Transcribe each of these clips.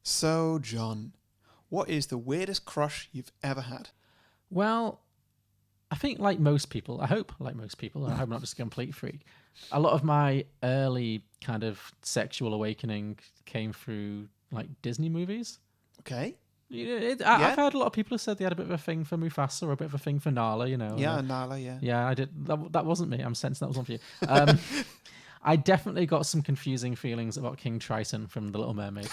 So, John, what is the weirdest crush you've ever had? Well, I think I hope I'm not just a complete freak. A lot of my early kind of sexual awakening came through like Disney movies. Okay. I've heard a lot of people have said they had a bit of a thing for Mufasa or a bit of a thing for Nala, Yeah, Nala, yeah. Yeah, I did. That wasn't me. I'm sensing that was one for you. I definitely got some confusing feelings about King Triton from The Little Mermaid.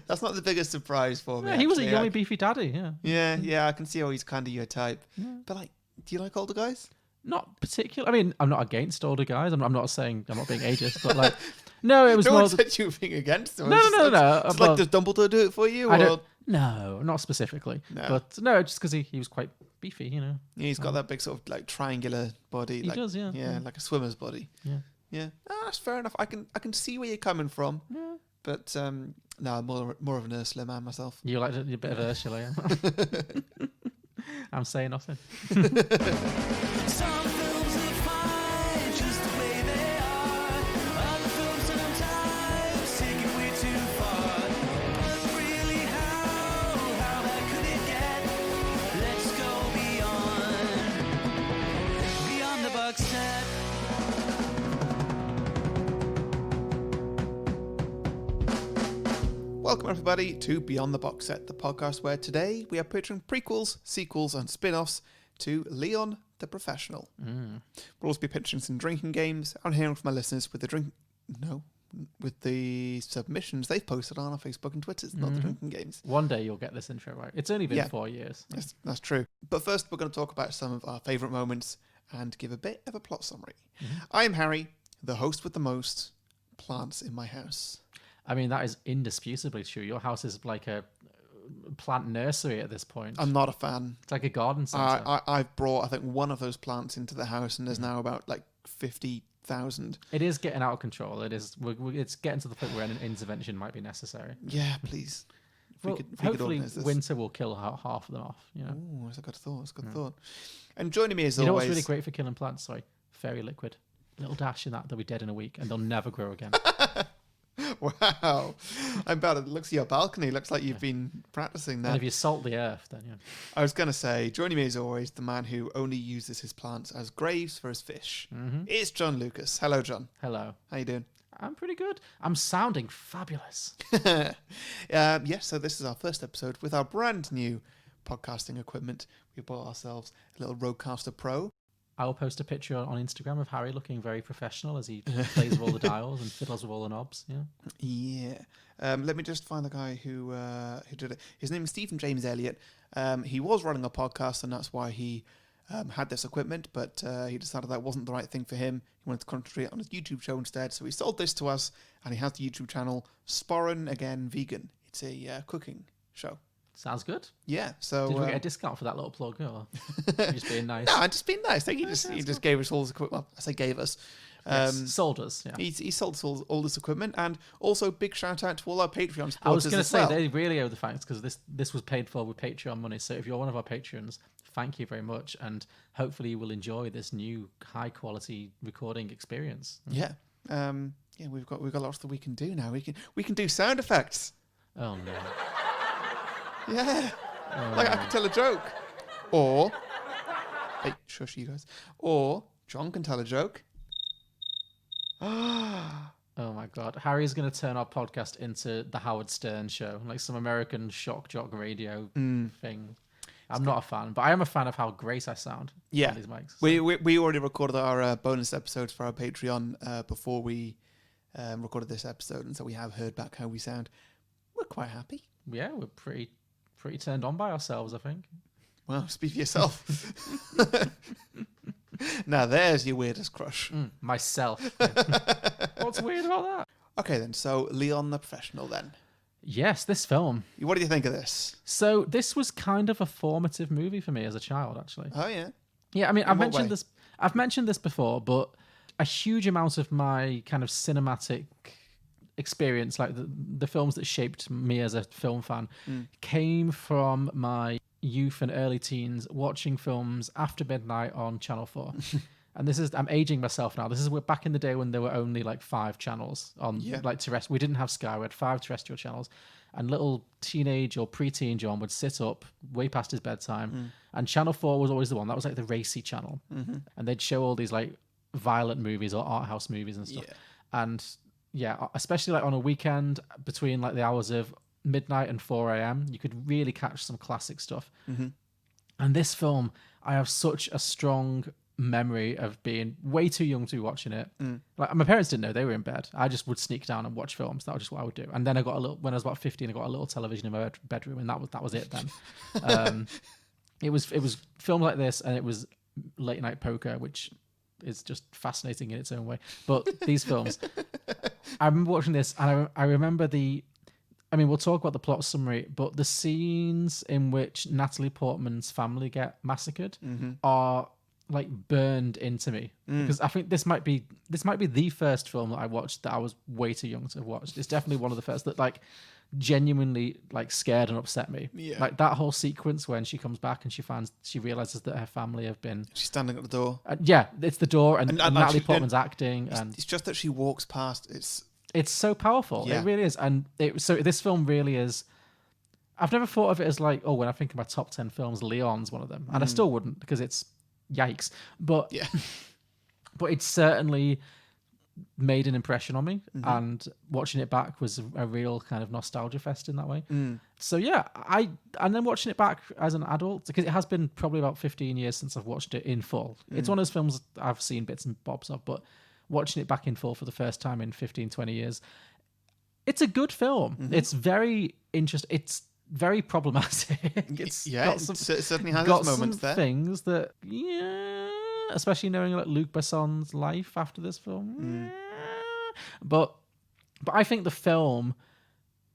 That's not the biggest surprise for me. Yeah, he was a yummy, beefy daddy, yeah. Yeah, I can see how he's kind of your type. Yeah. But, do you like older guys? Not particularly. I mean, I'm not against older guys. I'm not saying I'm not being ageist, but no, it was no more... one said you were being against them. No. It's like, does Dumbledore do it for you? No, not specifically. No. But no, just because he was quite beefy, Yeah, he's got that big sort of triangular body. He does, yeah. Yeah, like a swimmer's body. Yeah. Yeah. That's fair enough. I can see where you're coming from. Yeah. But no, I'm more of an Ursula man myself. You like a bit of Ursula, yeah? I'm saying nothing. Some films are fine just the way they are. Other films sometimes take it way too far. But really, how bad could it get? Let's go beyond the box set. Welcome everybody to Beyond the Box Set, the podcast where today we are picturing prequels, sequels and spin-offs to Leon the Professional. We'll also be pitching some drinking games and hearing from our listeners with the submissions they've posted on our Facebook and Twitter, not the drinking games. One day you'll get this intro right. It's only been 4 years. That's true. But first we're going to talk about some of our favourite moments and give a bit of a plot summary. I am Harry, the host with the most plants in my house. I mean, that is indisputably true. Your house is like a plant nursery at this point. I'm not a fan. It's like a garden centre. I've brought, I think, one of those plants into the house, and there's now about 50,000. It is getting out of control. It is. It's getting to the point where an intervention might be necessary. Yeah, please. Hopefully, winter will kill half of them off. Oh, that's a good thought. That's a good thought. And joining me as always... You know what's really great for killing plants? Sorry, fairy liquid. Little dash in that, they'll be dead in a week, and they'll never grow again. Wow. I'm bad. It looks at your balcony. Looks like you've been practicing that. And if you salt the earth, then I was going to say, joining me as always, the man who only uses his plants as graves for his fish. It's John Lucas. Hello, John. Hello. How you doing? I'm pretty good. I'm sounding fabulous. Yes, so this is our first episode with our brand new podcasting equipment. We bought ourselves a little Rodecaster Pro. I will post a picture on Instagram of Harry looking very professional as he plays with all the dials and fiddles with all the knobs. Yeah. Let me just find the guy who did it. His name is Stephen James Elliott. He was running a podcast, and that's why he had this equipment, but he decided that wasn't the right thing for him. He wanted to concentrate on his YouTube show instead, so he sold this to us, and he has the YouTube channel Sporran Again Vegan. It's a cooking show. Sounds good. Yeah. So did we get a discount for that little plug? Or just being nice? No, I'm just being nice. I think he just gave us all this equipment. Well, I say gave us. Sold us. Yeah. He sold us all this equipment, and also big shout out to all our Patreon supporters. I was going to say they really owe the thanks because this was paid for with Patreon money. So if you're one of our patrons, thank you very much, and hopefully you will enjoy this new high quality recording experience. Yeah. We've got lots that we can do now. We can do sound effects. Oh no. Yeah. I can tell a joke. Or, hey, shush you guys. Or John can tell a joke. Oh my God. Harry's going to turn our podcast into the Howard Stern show, like some American shock jock radio thing. I'm not a fan, but I am a fan of how great I sound on these mics. So. We already recorded our bonus episodes for our Patreon before we recorded this episode, and so we have heard back how we sound. We're quite happy. Yeah, we're pretty turned on by ourselves, I think. Well, speak for yourself. Now there's your weirdest crush. Myself. What's weird about that? Okay then, so Leon the Professional then. Yes, this film. What do you think of this? So this was kind of a formative movie for me as a child, actually. Oh yeah? Yeah, I mean, I've mentioned this before, but a huge amount of my kind of cinematic experience, like the films that shaped me as a film fan, came from my youth and early teens watching films after midnight on Channel 4. and this is, I'm aging myself now. This is back in the day when there were only like 5 channels on like terrestrial. We didn't have Sky. We had 5 terrestrial channels, and little teenage or preteen John would sit up way past his bedtime, and Channel 4 was always the one that was like the racy channel, and they'd show all these like violent movies or art house movies and stuff, and especially like on a weekend between like the hours of midnight and 4 a.m. you could really catch some classic stuff. And this film, I have such a strong memory of being way too young to be watching it. Like my parents didn't know, they were in bed. I just would sneak down and watch films. That was just what I would do. And then I got when I was about 15, I got a little television in my bedroom, and that was it then. It was films like this, and it was late night poker, which is just fascinating in its own way. But these films, I remember watching this, and I remember we'll talk about the plot summary, but the scenes in which Natalie Portman's family get massacred are like burned into me, because I think this might be the first film that I watched that I was way too young to have watched. It's definitely one of the first that like genuinely like scared and upset me. Like that whole sequence when she comes back and she realizes that her family have been, she's standing at the door. It's the door, and Natalie Portman's acting, and it's just that she walks past. It's so powerful. It really is. And so this film really is, I've never thought of it as like, when I think of my top 10 films, Leon's one of them. And I still wouldn't, because it's yikes. But but it certainly made an impression on me. And watching it back was a real kind of nostalgia fest in that way. So and then watching it back as an adult, because it has been probably about 15 years since I've watched it in full. It's one of those films I've seen bits and bobs of, but watching it back in full for the first time in 15, 20 years, it's a good film. It's very interesting. It's very problematic. It certainly has its moments there. Things that, especially knowing like Luc Besson's life after this film. But I think the film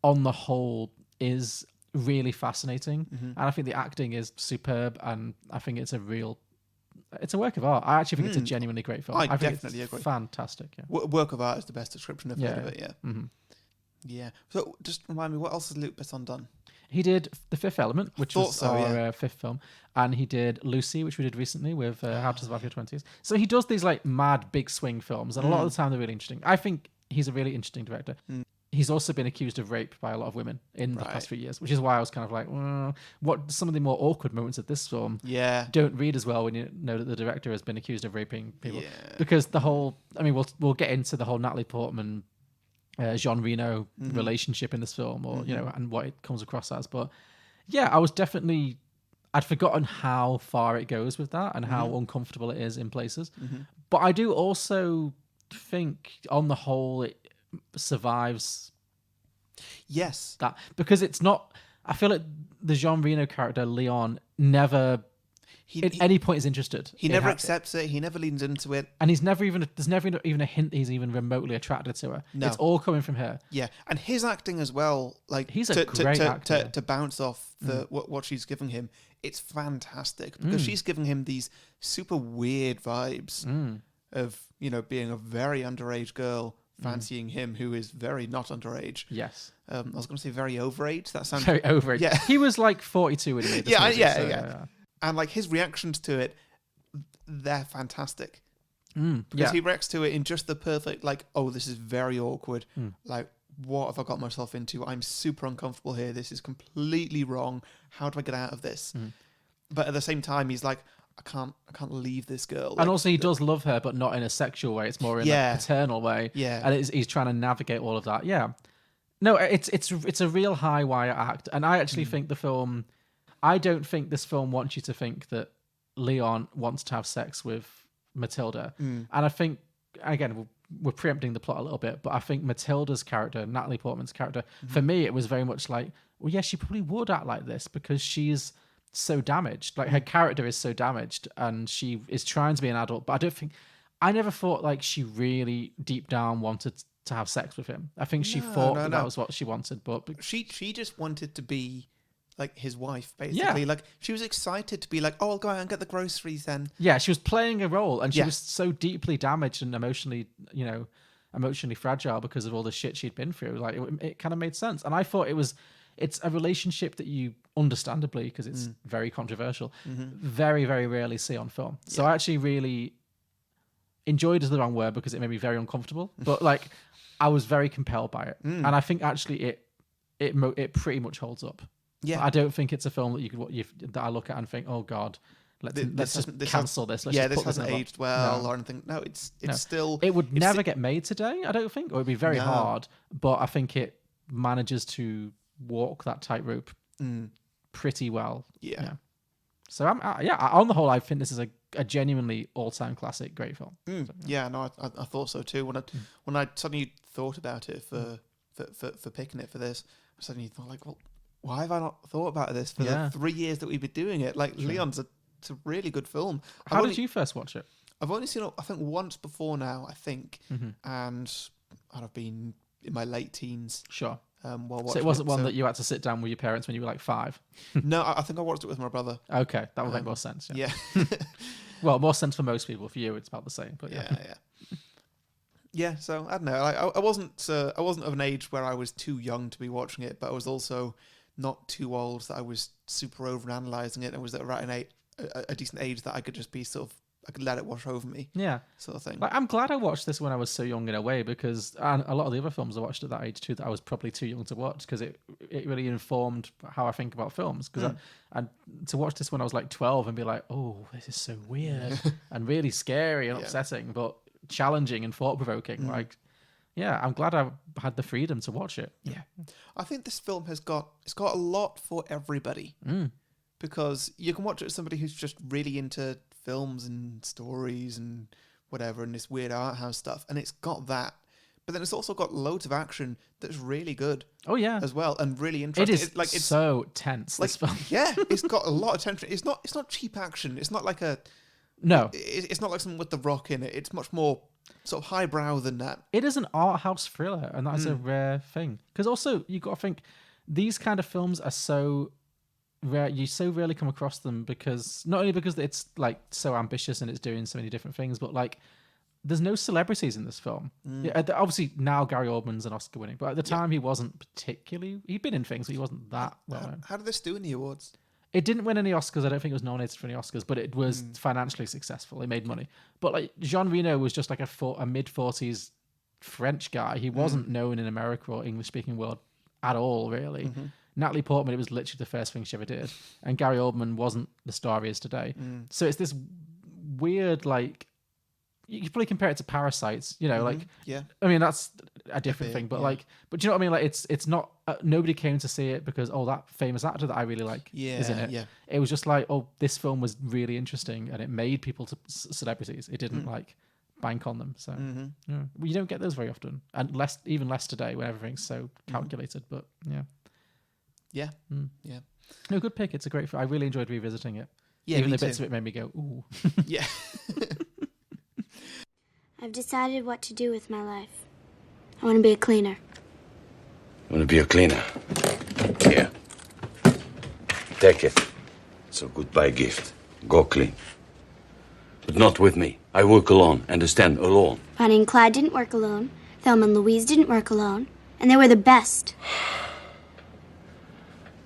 on the whole is really fascinating. And I think the acting is superb, and I think it's a work of art. I actually think it's a genuinely great film. I think definitely agree. Fantastic. Work of art is the best description I've heard of it. Yeah. So just remind me, what else has Luc Besson done? He did The Fifth Element, which was our fifth film, and he did Lucy, which we did recently with How to Survive Your 20s. So he does these like mad big swing films, and a lot of the time they're really interesting. I think he's a really interesting director. He's also been accused of rape by a lot of women in the past few years, which is why I was kind of like, what some of the more awkward moments of this film don't read as well when you know that the director has been accused of raping people. Because the whole, we'll get into the whole Natalie Portman, Jean Reno relationship in this film, or and what it comes across as. But I was definitely, I'd forgotten how far it goes with that and how uncomfortable it is in places. But I do also think, on the whole, it survives. Yes, that, because it's not. I feel like the Jean Reno character Leon never. At any point is interested. He never accepts it. He never leans into it. And there's never even a hint he's even remotely attracted to her. No. It's all coming from her. Yeah. And his acting as well, like he's a great actor. To bounce off what she's giving him, it's fantastic, because she's giving him these super weird vibes of, being a very underage girl fancying him who is very not underage. Yes. I was going to say very overage. That sounds very overage. Yeah. He was like 42 when he made this movie. Yeah. And like his reactions to it, they're fantastic. Because he reacts to it in just the perfect, like, oh, this is very awkward. Like, what have I got myself into? I'm super uncomfortable here. This is completely wrong. How do I get out of this? But at the same time, he's like, I can't leave this girl. And also, he does love her, but not in a sexual way. It's more in a paternal way. Yeah. And he's trying to navigate all of that. Yeah. No, it's a real high wire act. And I actually think the film, I don't think this film wants you to think that Leon wants to have sex with Matilda. And I think, again, we're preempting the plot a little bit, but I think Matilda's character, Natalie Portman's character, for me, it was very much like, well, yeah, she probably would act like this because she's so damaged. Like, her character is so damaged, and she is trying to be an adult, but I never thought like she really deep down wanted to have sex with him. I think she thought that was what she wanted, but she just wanted to be like his wife, basically. Like, she was excited to be like, oh, I'll go out and get the groceries then. Yeah, she was playing a role, and she was so deeply damaged and emotionally fragile because of all the shit she'd been through. Like, it kind of made sense. And I thought it's a relationship that you, understandably, because it's very controversial, very, very rarely see on film. So I actually really, enjoyed is the wrong word because it made me very uncomfortable, but like I was very compelled by it, and I think actually it pretty much holds up. Yeah. I don't think it's a film that that I look at and think, oh god, let's just cancel this. Let's just this put this in hasn't a aged well No. or anything. No, it's No. still. It would never get made today, I don't think, or it'd be very hard. But I think it manages to walk that tightrope pretty well. Yeah. So on the whole, I think this is a genuinely all-time classic, great film. So, yeah, no, I thought so too. When I suddenly thought about it for picking it for this, I suddenly thought like, well, why have I not thought about this for the 3 years that we've been doing it? Like, Leon's it's a really good film. How did you first watch it? I've only seen it, I think, once before now, and I've been in my late teens. Sure. While So it wasn't one that you had to sit down with your parents when you were like 5? No, I think I watched it with my brother. Okay, that would make more sense. Yeah. Well, more sense for most people. For you, it's about the same. But yeah. Yeah, so I don't know. I wasn't of an age where I was too young to be watching it, but I was also not too old that I was super over analysing it. I was at a decent age that I could just be I could let it wash over me. Yeah, sort of thing. Like, I'm glad I watched this when I was so young in a way, because and a lot of the other films I watched at that age too that I was probably too young to watch, because it really informed how I think about films. Because I to watch this when I was like 12 and be like, oh, this is so weird and really scary and upsetting, but challenging and thought-provoking. Like, yeah, I'm glad I had the freedom to watch it. Yeah, I think this film it's got a lot for everybody, because you can watch it with somebody who's just really into films and stories and whatever and this weird art house stuff, and it's got that, but then it's also got loads of action that's really good. Oh yeah, as well, and really interesting. It's so tense. Like, this film. Yeah, it's got a lot of tension. It's not cheap action. It's not like it's not like something with The Rock in it. It's much more sort of highbrow than that. It is an art house thriller, and that is a rare thing. Because also, you've got to think, these kind of films are so rare. You so rarely come across them, because not only because it's like so ambitious and it's doing so many different things, but like there's no celebrities in this film. Yeah, obviously now Gary Oldman's an Oscar winning, but at the time he wasn't particularly. He'd been in things, but he wasn't that well known. How did this do in the awards? It didn't win any Oscars. I don't think it was nominated for any Oscars, but it was financially successful. It made money. But like Jean Reno was just like a mid-40s French guy. He wasn't known in America or English-speaking world at all, really. Natalie Portman, it was literally the first thing she ever did. And Gary Oldman wasn't the star he is today. So it's this weird, like, you could probably compare it to Parasites, you know, like, yeah. I mean, that's a different thing, but like, but do you know what I mean? Like, it's not, nobody came to see it because, oh, that famous actor that I really like is in it. Yeah. It was just like, oh, this film was really interesting and it made people to celebrities. It didn't like bank on them. So yeah. Well, you don't get those very often, and even less today when everything's so calculated. But yeah. Yeah. No, good pick. It's a great film. I really enjoyed revisiting it. Yeah, even me the bits too. of it made me go, ooh. Yeah. I've decided what to do with my life. I want to be a cleaner. You want to be a cleaner? Here. Take it. It's a goodbye gift. Go clean. But not with me. I work alone. Understand? Alone. Bonnie and Clyde didn't work alone. Thelma and Louise didn't work alone. And they were the best.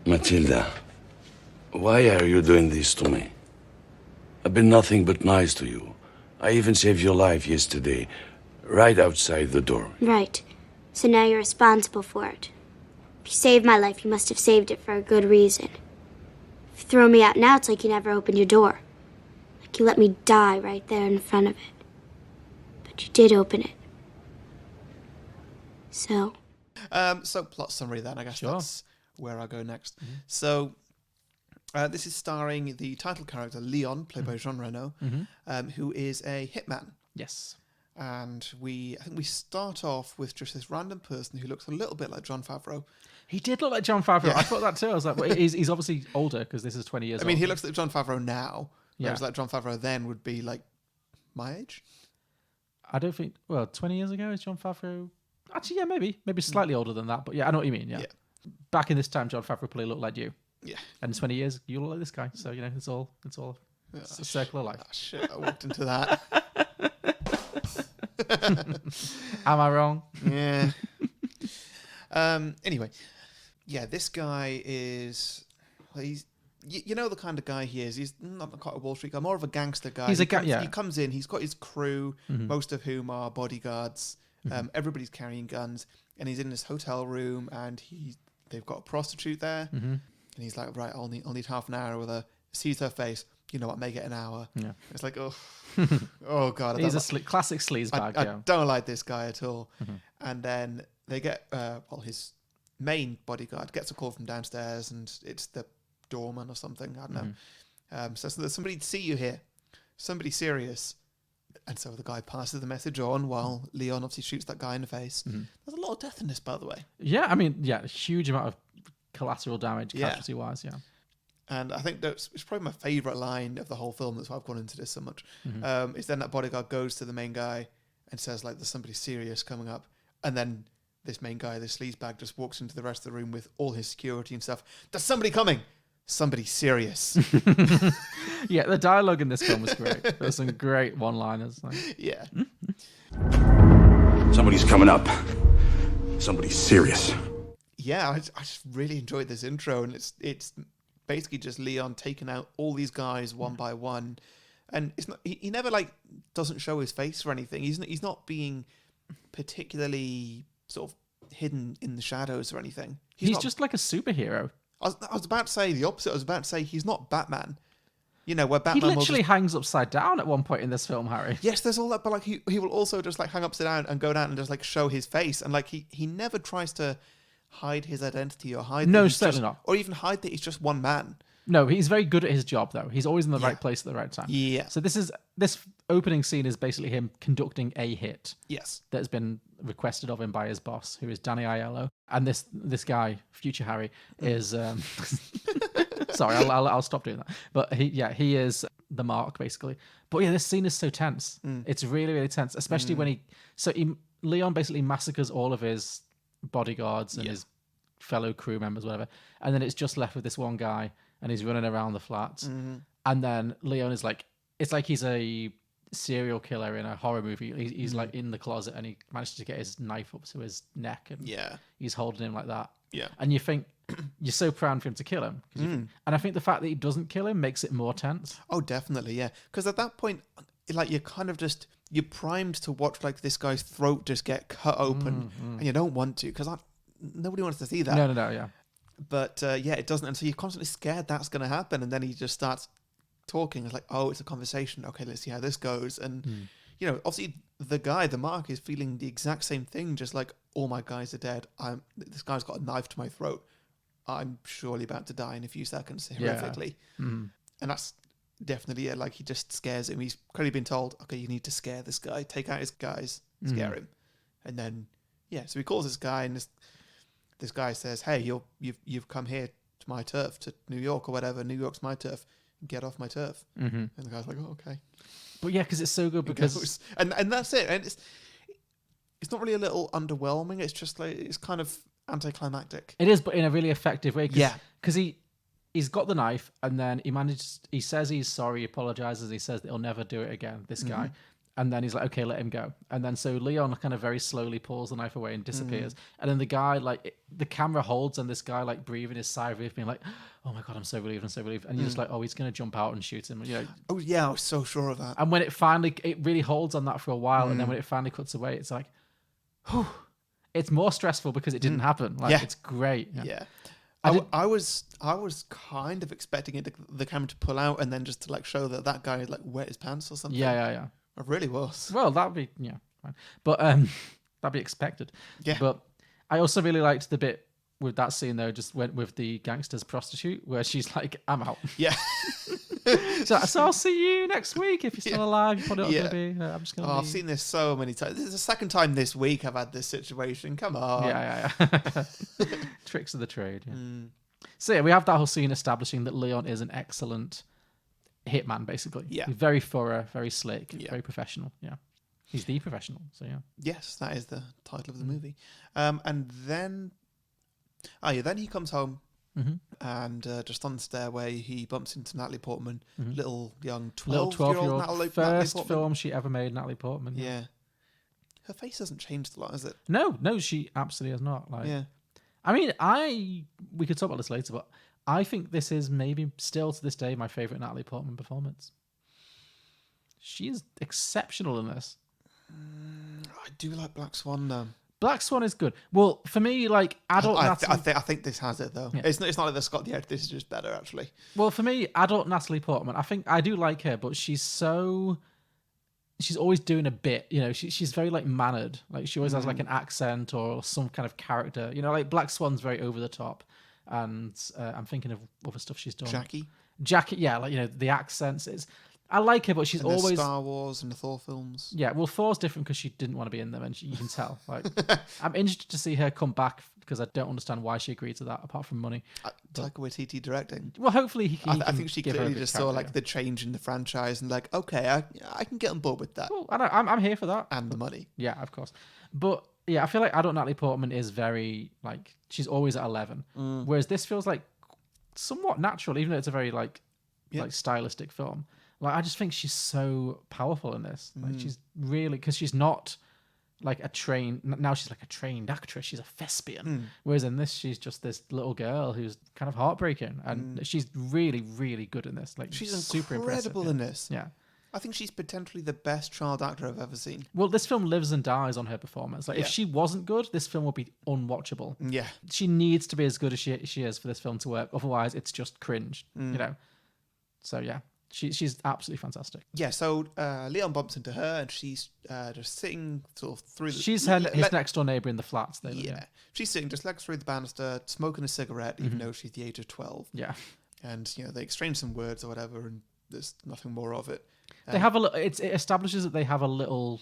Matilda, why are you doing this to me? I've been nothing but nice to you. I even saved your life yesterday, right outside the door. Right. So now you're responsible for it. If you saved my life, you must have saved it for a good reason. If you throw me out now, it's like you never opened your door. Like you let me die right there in front of it. But you did open it. So? So plot summary then, I guess Sure. that's where I go next. So this is starring the title character, Leon, played by Jean Reno, who is a hitman. Yes. And I think we start off with just this random person who looks a little bit like Jon Favreau. He did look like Jon Favreau. Yeah. I thought that too. I was like, well, he's obviously older because this is 20 years old. I mean, he looks like Jon Favreau now, whereas Yeah. like Jon Favreau then would be like my age. I don't think, 20 years ago is Jon Favreau. Actually, yeah, maybe slightly older than that. But yeah, I know what you mean. Yeah. Back in this time, Jon Favreau probably looked like you. Yeah. And in 20 years, you look like this guy. So, you know, it's all it's a circle of life. Ah, shit, I walked into that. Am I wrong? Yeah. Anyway, yeah, this guy is he's you know the kind of guy he is. He's not quite a Wall Street guy, more of a gangster guy. He's a guy. Yeah. He comes in. He's got his crew, most of whom are bodyguards. Everybody's carrying guns, and he's in this hotel room, and they've got a prostitute there, and he's like, right, I'll need half an hour with her. Sees her face. You know what? Make it an hour. Yeah. It's like, oh god. He's a classic sleazebag. I don't like this guy at all. And then they get his main bodyguard gets a call from downstairs, and it's the doorman or something. I don't know. Says there's somebody to see you here. Somebody serious. And so the guy passes the message on while Leon obviously shoots that guy in the face. There's a lot of death in this, by the way. Yeah, I mean, a huge amount of collateral damage, casualty-wise, And I think it's probably my favourite line of the whole film. That's why I've gone into this so much. Is then that bodyguard goes to the main guy and says, like, there's somebody serious coming up. And then this main guy, this sleazebag, just walks into the rest of the room with all his security and stuff. There's somebody coming. Somebody serious. Yeah, the dialogue in this film was great. There's some great one-liners. Yeah. Somebody's coming up. Somebody's serious. Yeah, I just really enjoyed this intro. And it's basically just Leon taking out all these guys one by one. And it's not he never, like, doesn't show his face or anything. He's not being particularly sort of hidden in the shadows or anything. He's just like a superhero. I was about to say the opposite. I was about to say he's not Batman. You know, where Batman he literally hangs upside down at one point in this film, Harry. Yes, there's all that, but like he will also just like hang upside down and go down and just like show his face, and like he never tries to hide his identity or hide. No, certainly not. Or even hide that he's just one man. No, he's very good at his job, though. He's always in the right place at the right time. Yeah. So this opening scene is basically him conducting a hit. Yes. That has been requested of him by his boss, who is Danny Aiello. And this guy, future Harry, is... sorry, I'll stop doing that. But he is the mark, basically. But yeah, this scene is so tense. It's really, really tense, especially when Leon basically massacres all of his bodyguards and his fellow crew members, whatever. And then it's just left with this one guy, and he's running around the flat. And then Leon is like, it's like he's a serial killer in a horror movie. He's like in the closet, and he manages to get his knife up to his neck, and he's holding him like that. Yeah. And you think, you're so proud for him to kill him. And I think the fact that he doesn't kill him makes it more tense. Oh, definitely, yeah. Because at that point, like, you're kind of just, you're primed to watch like this guy's throat just get cut open, and you don't want to, because nobody wants to see that. No, yeah. But it doesn't, and so you're constantly scared that's going to happen, and then he just starts talking. It's like, oh, it's a conversation. Okay, let's see how this goes. And you know, obviously the mark is feeling the exact same thing, just like, all my guys are dead. This guy's got a knife to my throat. I'm surely about to die in a few seconds, horrifically. And that's definitely it. Like, he just scares him. He's clearly been told, okay, you need to scare this guy. Take out his guys, scare him. And then, so he calls this guy, and this guy says, hey, you've come here to my turf, to New York or whatever. New York's my turf. Get off my turf. And the guy's like, oh, okay. But yeah, because it's so good, because... And that's it. And it's not really a little underwhelming. It's just like, it's kind of anticlimactic. It is, but in a really effective way. Because he's got the knife, and then he says he's sorry, he apologizes, he says that he'll never do it again, this guy. And then he's like, okay, let him go. And then so Leon kind of very slowly pulls the knife away and disappears. And then the guy, like, the camera holds on this guy, like, breathing his sigh of relief, being like, oh my God, I'm so relieved. And you're just like, oh, he's going to jump out and shoot him. You know? Oh, yeah, I was so sure of that. And when it really holds on that for a while. And then when it finally cuts away, it's like, whew. It's more stressful because it didn't happen. Like, it's great. Yeah. I was kind of expecting the camera to pull out and then just to, like, show that guy, like, wet his pants or something. Yeah. I really was. Well, that'd be, fine. But that'd be expected. Yeah. But I also really liked the bit with that scene, though, just went with the gangster's prostitute, where she's like, I'm out. Yeah. So I'll see you next week if you're still alive. You're probably not going to be. I'm just going to I've seen this so many times. This is the second time this week I've had this situation. Come on. Yeah. Tricks of the trade. Yeah. So we have that whole scene establishing that Leon is an excellent hitman, basically. Yeah. He's very thorough, very slick, very professional. Yeah. He's the professional. So yeah. Yes, that is the title of the movie. And then he comes home and just on the stairway he bumps into Natalie Portman, little young 12-year-old Natalie Portman. Film she ever made, Natalie Portman. Yeah. Her face hasn't changed a lot, has it? No, she absolutely has not. Like, I mean, we could talk about this later, but I think this is maybe still to this day my favorite Natalie Portman performance. She is exceptional in this. I do like Black Swan though. Black Swan is good. Well, for me, like adult Natalie... I think this has it though. Yeah. It's not like this got the edge. This is just better actually. Well, for me, adult Natalie Portman, I think I do like her, but she's always doing a bit, you know, she's very like mannered. Like she always has like an accent or some kind of character. You know, like Black Swan's very over the top. And I'm thinking of other stuff she's done. Jackie, yeah, like, you know, the accents. I like her, but she's always Star Wars and the Thor films. Yeah, well, Thor's different because she didn't want to be in them, and you can tell. Like, I'm interested to see her come back because I don't understand why she agreed to that, apart from money. Taika Waititi directing. Well, hopefully he can. I think she clearly just saw like the change in the franchise and like, okay, I can get on board with that. Well, I'm here for that. And the money. Yeah, of course. But yeah, I feel like adult Natalie Portman is very like she's always at 11, whereas this feels like somewhat natural, even though it's a very like stylistic film. Like I just think she's so powerful in this. Like she's really, because she's not like now she's like a trained actress. She's a thespian. Whereas in this, she's just this little girl who's kind of heartbreaking, and she's really, really good in this. Like she's super incredible impressive in this. Yeah. I think she's potentially the best child actor I've ever seen. Well, this film lives and dies on her performance. Like if she wasn't good, this film would be unwatchable. Yeah. She needs to be as good as she is for this film to work. Otherwise, it's just cringe. You know. So yeah. She's absolutely fantastic. Yeah, so Leon bumps into her, and she's just sitting sort of through the... She's his next-door neighbour in the flats. Yeah. She's sitting just legs through the banister, smoking a cigarette, even though she's the age of 12. Yeah. And, you know, they exchange some words or whatever, and there's nothing more of it. They have it establishes that they have a little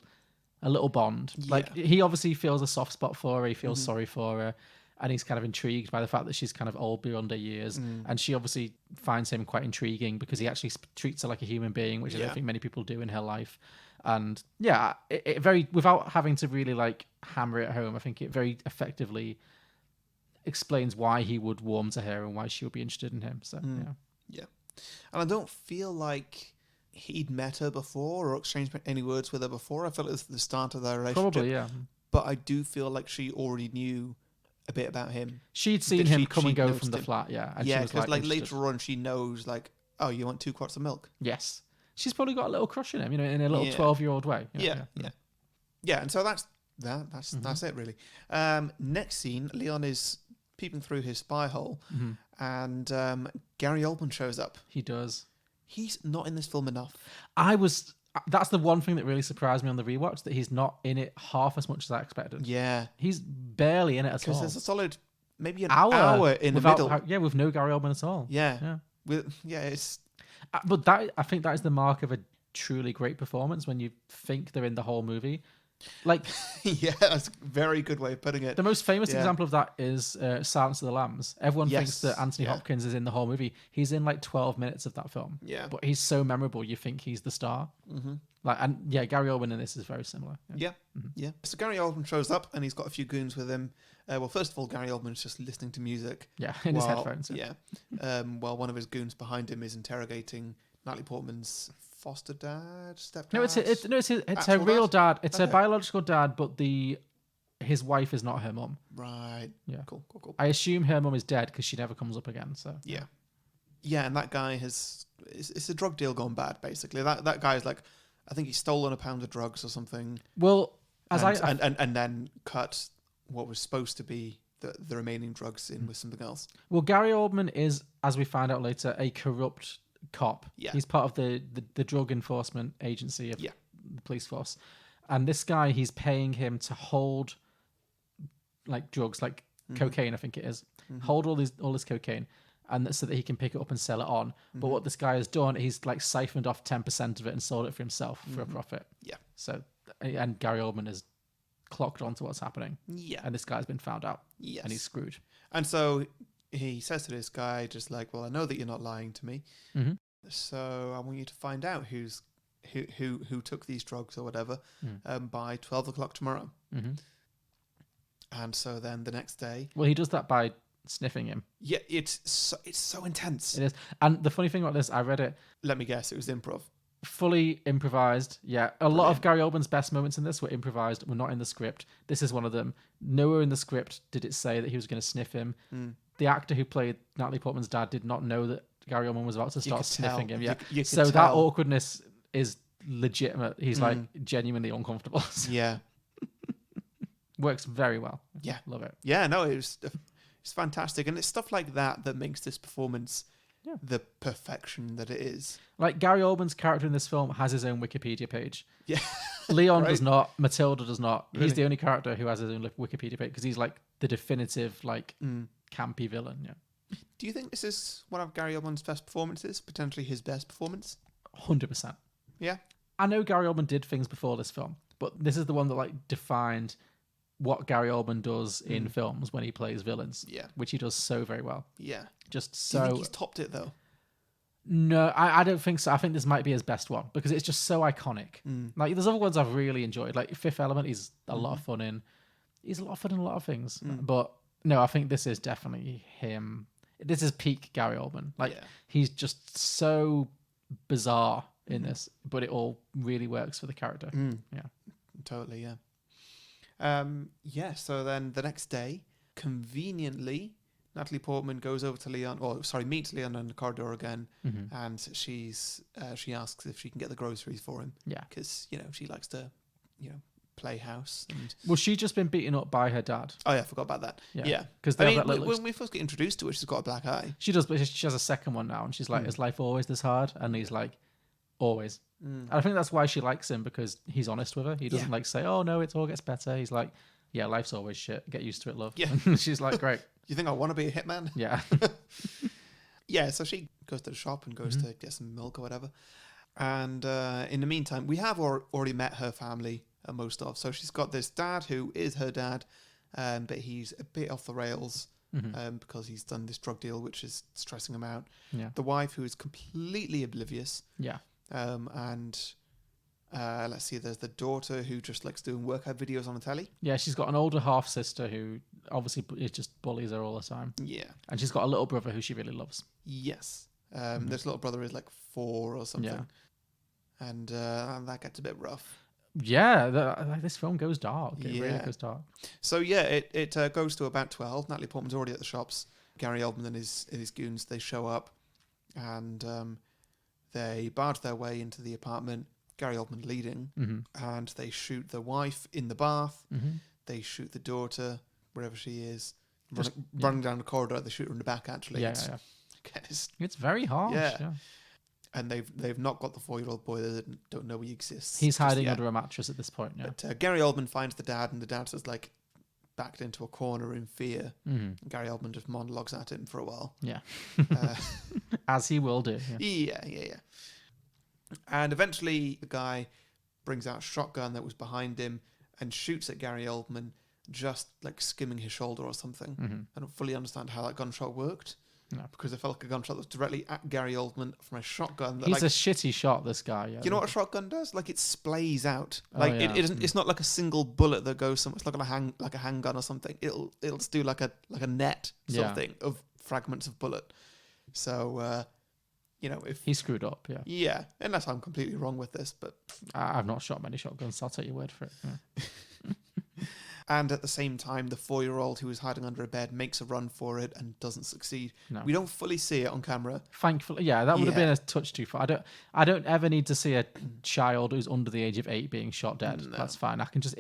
bond. Yeah. Like, he obviously feels a soft spot for her, he feels sorry for her, and he's kind of intrigued by the fact that she's kind of old beyond her years. And she obviously finds him quite intriguing because he actually treats her like a human being, which I don't think many people do in her life. And yeah, it very, without having to really like hammer it home, I think it very effectively explains why he would warm to her and why she would be interested in him. So Yeah. And I don't feel like he'd met her before or exchanged any words with her before. I felt it was the start of their relationship. Probably, yeah. But I do feel like she already knew a bit about him. She'd seen him come and go from the flat, yeah. And yeah, because like later on she knows like, oh, you want 2 quarts of milk? Yes. She's probably got a little crush on him, you know, in a little 12-year-old way. Yeah. And so that's it really. Next scene, Leon is peeping through his spy hole, and Gary Oldman shows up. He does. He's not in this film enough. That's the one thing that really surprised me on the rewatch, that he's not in it half as much as I expected. Yeah. He's barely in it at all. Because there's a solid, maybe an hour in the middle. With no Gary Oldman at all. Yeah. It's... But I think that is the mark of a truly great performance, when you think they're in the whole movie. Like, yeah, that's a very good way of putting it. The most famous example of that is Silence of the Lambs. Everyone thinks that Anthony Hopkins is in the whole movie. He's in like 12 minutes of that film. Yeah. But he's so memorable, you think he's the star. Like, and yeah, Gary Oldman in this is very similar. Yeah. So Gary Oldman shows up, and he's got a few goons with him. Well, first of all, Gary Oldman's just listening to music. Yeah, in his headphones. While one of his goons behind him is interrogating Natalie Portman's foster dad, stepdad. No, it's her real dad. It's her biological dad, but his wife is not her mum. Right. Yeah. Cool. I assume her mum is dead because she never comes up again. So yeah, and that guy it's a drug deal gone bad. Basically, that guy's like, I think he's stolen a pound of drugs or something. Well, and then cut what was supposed to be the remaining drugs in with something else. Well, Gary Oldman is, as we find out later, a corrupt cop. Yeah. He's part of the drug enforcement agency of the police force. And this guy, he's paying him to hold like drugs, like cocaine, I think it is. Hold all this cocaine, and so that he can pick it up and sell it on. But what this guy has done, he's like siphoned off 10% of it and sold it for himself for a profit. Yeah. So, and Gary Oldman is clocked onto what's happening. Yeah. And this guy's been found out. Yes. And he's screwed. And so he says to this guy, just like, well, I know that you're not lying to me. So I want you to find out who took these drugs or whatever by 12 o'clock tomorrow. And so then the next day... Well, he does that by sniffing him. Yeah, it's so intense. It is. And the funny thing about this, I read it... Let me guess, it was improv. Fully improvised, yeah. A lot of Gary Oldman's best moments in this were improvised, were not in the script. This is one of them. Nowhere in the script did it say that he was going to sniff him. the actor who played Natalie Portman's dad did not know that Gary Oldman was about to start could sniffing tell. him. Yeah, You could so that tell. awkwardness is legitimate. He's like genuinely uncomfortable. Yeah. Works very well. Yeah. Love it. Yeah, no, it's fantastic. And it's stuff like that that makes this performance the perfection that it is. Like Gary Oldman's character in this film has his own Wikipedia page. Yeah. Leon Right. does not. Matilda does not. Really? He's the only character who has his own Wikipedia page because he's like the definitive like campy villain. Yeah, Do you think this is one of Gary Oldman's best performances? Potentially his best performance? 100%. Yeah. I know Gary Oldman did things before this film, but this is the one that like defined what Gary Oldman does in films when he plays villains. Yeah. Which he does so very well. Yeah. Just Do you so. think he's topped it though? No, I don't think so. I think this might be his best one because it's just so iconic. Like there's other ones I've really enjoyed. Like Fifth Element, he's a lot of fun in. He's a lot of fun in a lot of things. But no, I think this is definitely him. This is peak Gary Oldman. Like he's just so bizarre in this, but it all really works for the character. Yeah. Totally, yeah. So then the next day, conveniently, Natalie Portman goes over to Leon, meets Leon in the corridor again, and she asks if she can get the groceries for him. Yeah. Because, she likes to, play house. And Well, she'd just been beaten up by her dad. oh, yeah, I forgot about that. Yeah. Because when we first get introduced to her, she's got a black eye. she does, but she has a second one now, and she's like, "Is life always this hard?" And he's like, "Always." And I think that's why she likes him because he's honest with her. He doesn't like say, "Oh no, it all gets better." He's like, "Yeah, life's always shit. Get used to it, love." Yeah. And she's like, "Great." You think I want to be a hitman? Yeah. Yeah, so she goes to the shop and goes to get some milk or whatever. And in the meantime, we have already met her family, most of. So she's got this dad who is her dad, but he's a bit off the rails because he's done this drug deal, which is stressing him out. Yeah. The wife who is completely oblivious. Yeah. And let's see, there's the daughter who just likes doing workout videos on the telly. Yeah, she's got an older half sister who obviously just bullies her all the time. Yeah. And she's got a little brother who she really loves. Yes. This little brother is like 4 or something. Yeah. And that gets a bit rough. Yeah, this film goes dark. It really goes dark. So yeah, it goes to about 12. Natalie Portman's already at the shops. Gary Oldman and his goons, they show up, and they barge their way into the apartment. Gary Oldman leading, and they shoot the wife in the bath. They shoot the daughter wherever she is, running down the corridor. They shoot her in the back. Actually, Yeah. It's very harsh. Yeah. Yeah. And they've not got the 4-year-old boy. They don't know he exists. He's hiding just yet. under a mattress at this point. Yeah. But Gary Oldman finds the dad, and the dad's just like backed into a corner in fear. And Gary Oldman just monologues at him for a while. Yeah. As he will do. Yeah. Yeah. And eventually the guy brings out a shotgun that was behind him and shoots at Gary Oldman, just like skimming his shoulder or something. I don't fully understand how that gunshot worked. No. Because it felt like a gunshot that was directly at Gary Oldman from a shotgun. That, He's a shitty shot, this guy. Yeah. you know what a shotgun does? Like it splays out. Oh, Like yeah. it isn't. It's not like a single bullet that goes somewhere. It's not like a handgun or something. It'll just do like a net sort of thing of fragments of bullet. So if He screwed up, yeah. unless I'm completely wrong with this, but I've not shot many shotguns, so I'll take your word for it. Yeah. and at the same time, the 4-year-old who is hiding under a bed makes a run for it and doesn't succeed. No. We don't fully see it on camera. Thankfully, yeah, that would have been Yeah. a touch too far. I don't ever need to see a child who's under the age of 8 being shot dead. No. That's fine. I can just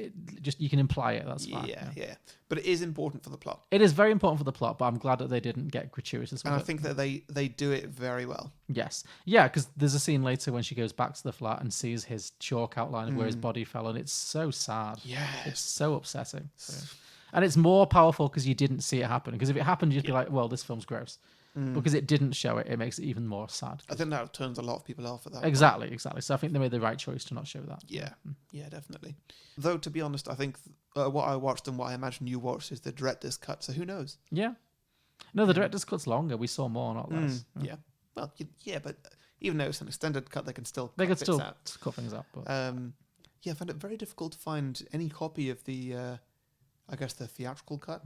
you can imply it. That's fine. Yeah. But it is important for the plot. It is very important for the plot, but I'm glad that they didn't get gratuitous with And it. I think that they do it very well. Yes. Yeah, because there's a scene later when she goes back to the flat and sees his chalk outline of where his body fell, and it's so sad. Yes. It's so upsetting. So. And it's more powerful because you didn't see it happen. Because if it happened, you'd be like, well, this film's gross. Because it didn't show it, it makes it even more sad. I think that turns a lot of people off at that. Exactly. So I think they made the right choice to not show that. Yeah, definitely. Though, to be honest, I think what I watched and what I imagine you watched is the director's cut, so who knows? Yeah. No, the director's cut's longer. We saw more, not less. Yeah. Well, but even though it's an extended cut, they can still They cut could still bits out. cut things up. But I found it very difficult to find any copy of the, I guess, the theatrical cut.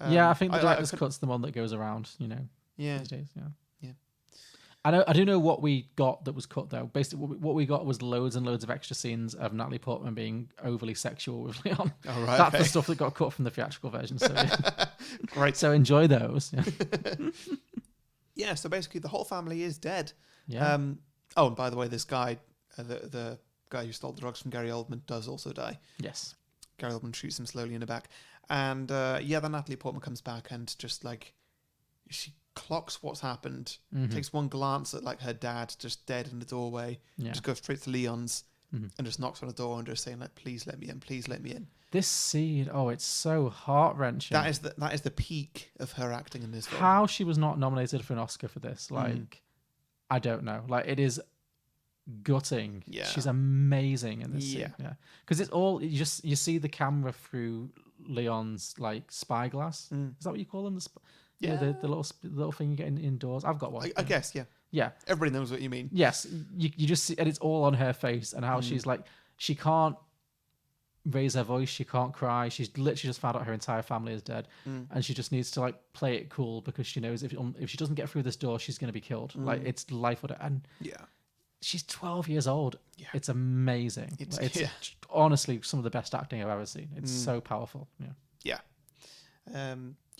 yeah, I think the director's couldn't- cut's the one that goes around, Yeah. these days. Yeah. I do know what we got that was cut though. Basically, what we got was loads and loads of extra scenes of Natalie Portman being overly sexual with Leon. Oh, right, That's okay. the stuff that got cut from the theatrical version. So, yeah. Great. So enjoy those. Yeah. Yeah, so basically the whole family is dead. Yeah. Oh, and by the way, this guy, the guy who stole the drugs from Gary Oldman, does also die. Yes. Gary Oldman shoots him slowly in the back. And then Natalie Portman comes back and just like, she clocks what's happened, takes one glance at like her dad just dead in the doorway, just goes straight to Leon's and just knocks on the door and just saying like, please let me in, please let me in. This scene, it's so heart-wrenching. That is the peak of her acting in this film. How she was not nominated for an Oscar for this, like, I don't know. Like, it is gutting. Yeah. She's amazing in this Yeah. scene. Yeah. Because it's all, you see the camera through Leon's, like, spyglass. Is that what you call them? Yeah. The little thing you get indoors. I've got one. I guess, yeah. Yeah. Everybody knows what you mean. Yes. You just see, and it's all on her face and how she's like, she can't raise her voice, she can't cry, she's literally just found out her entire family is dead, and she just needs to like play it cool because she knows if she doesn't get through this door, she's going to be killed. Like, it's life or death. And she's 12 years old. It's amazing. It's honestly some of the best acting I've ever seen. It's so powerful.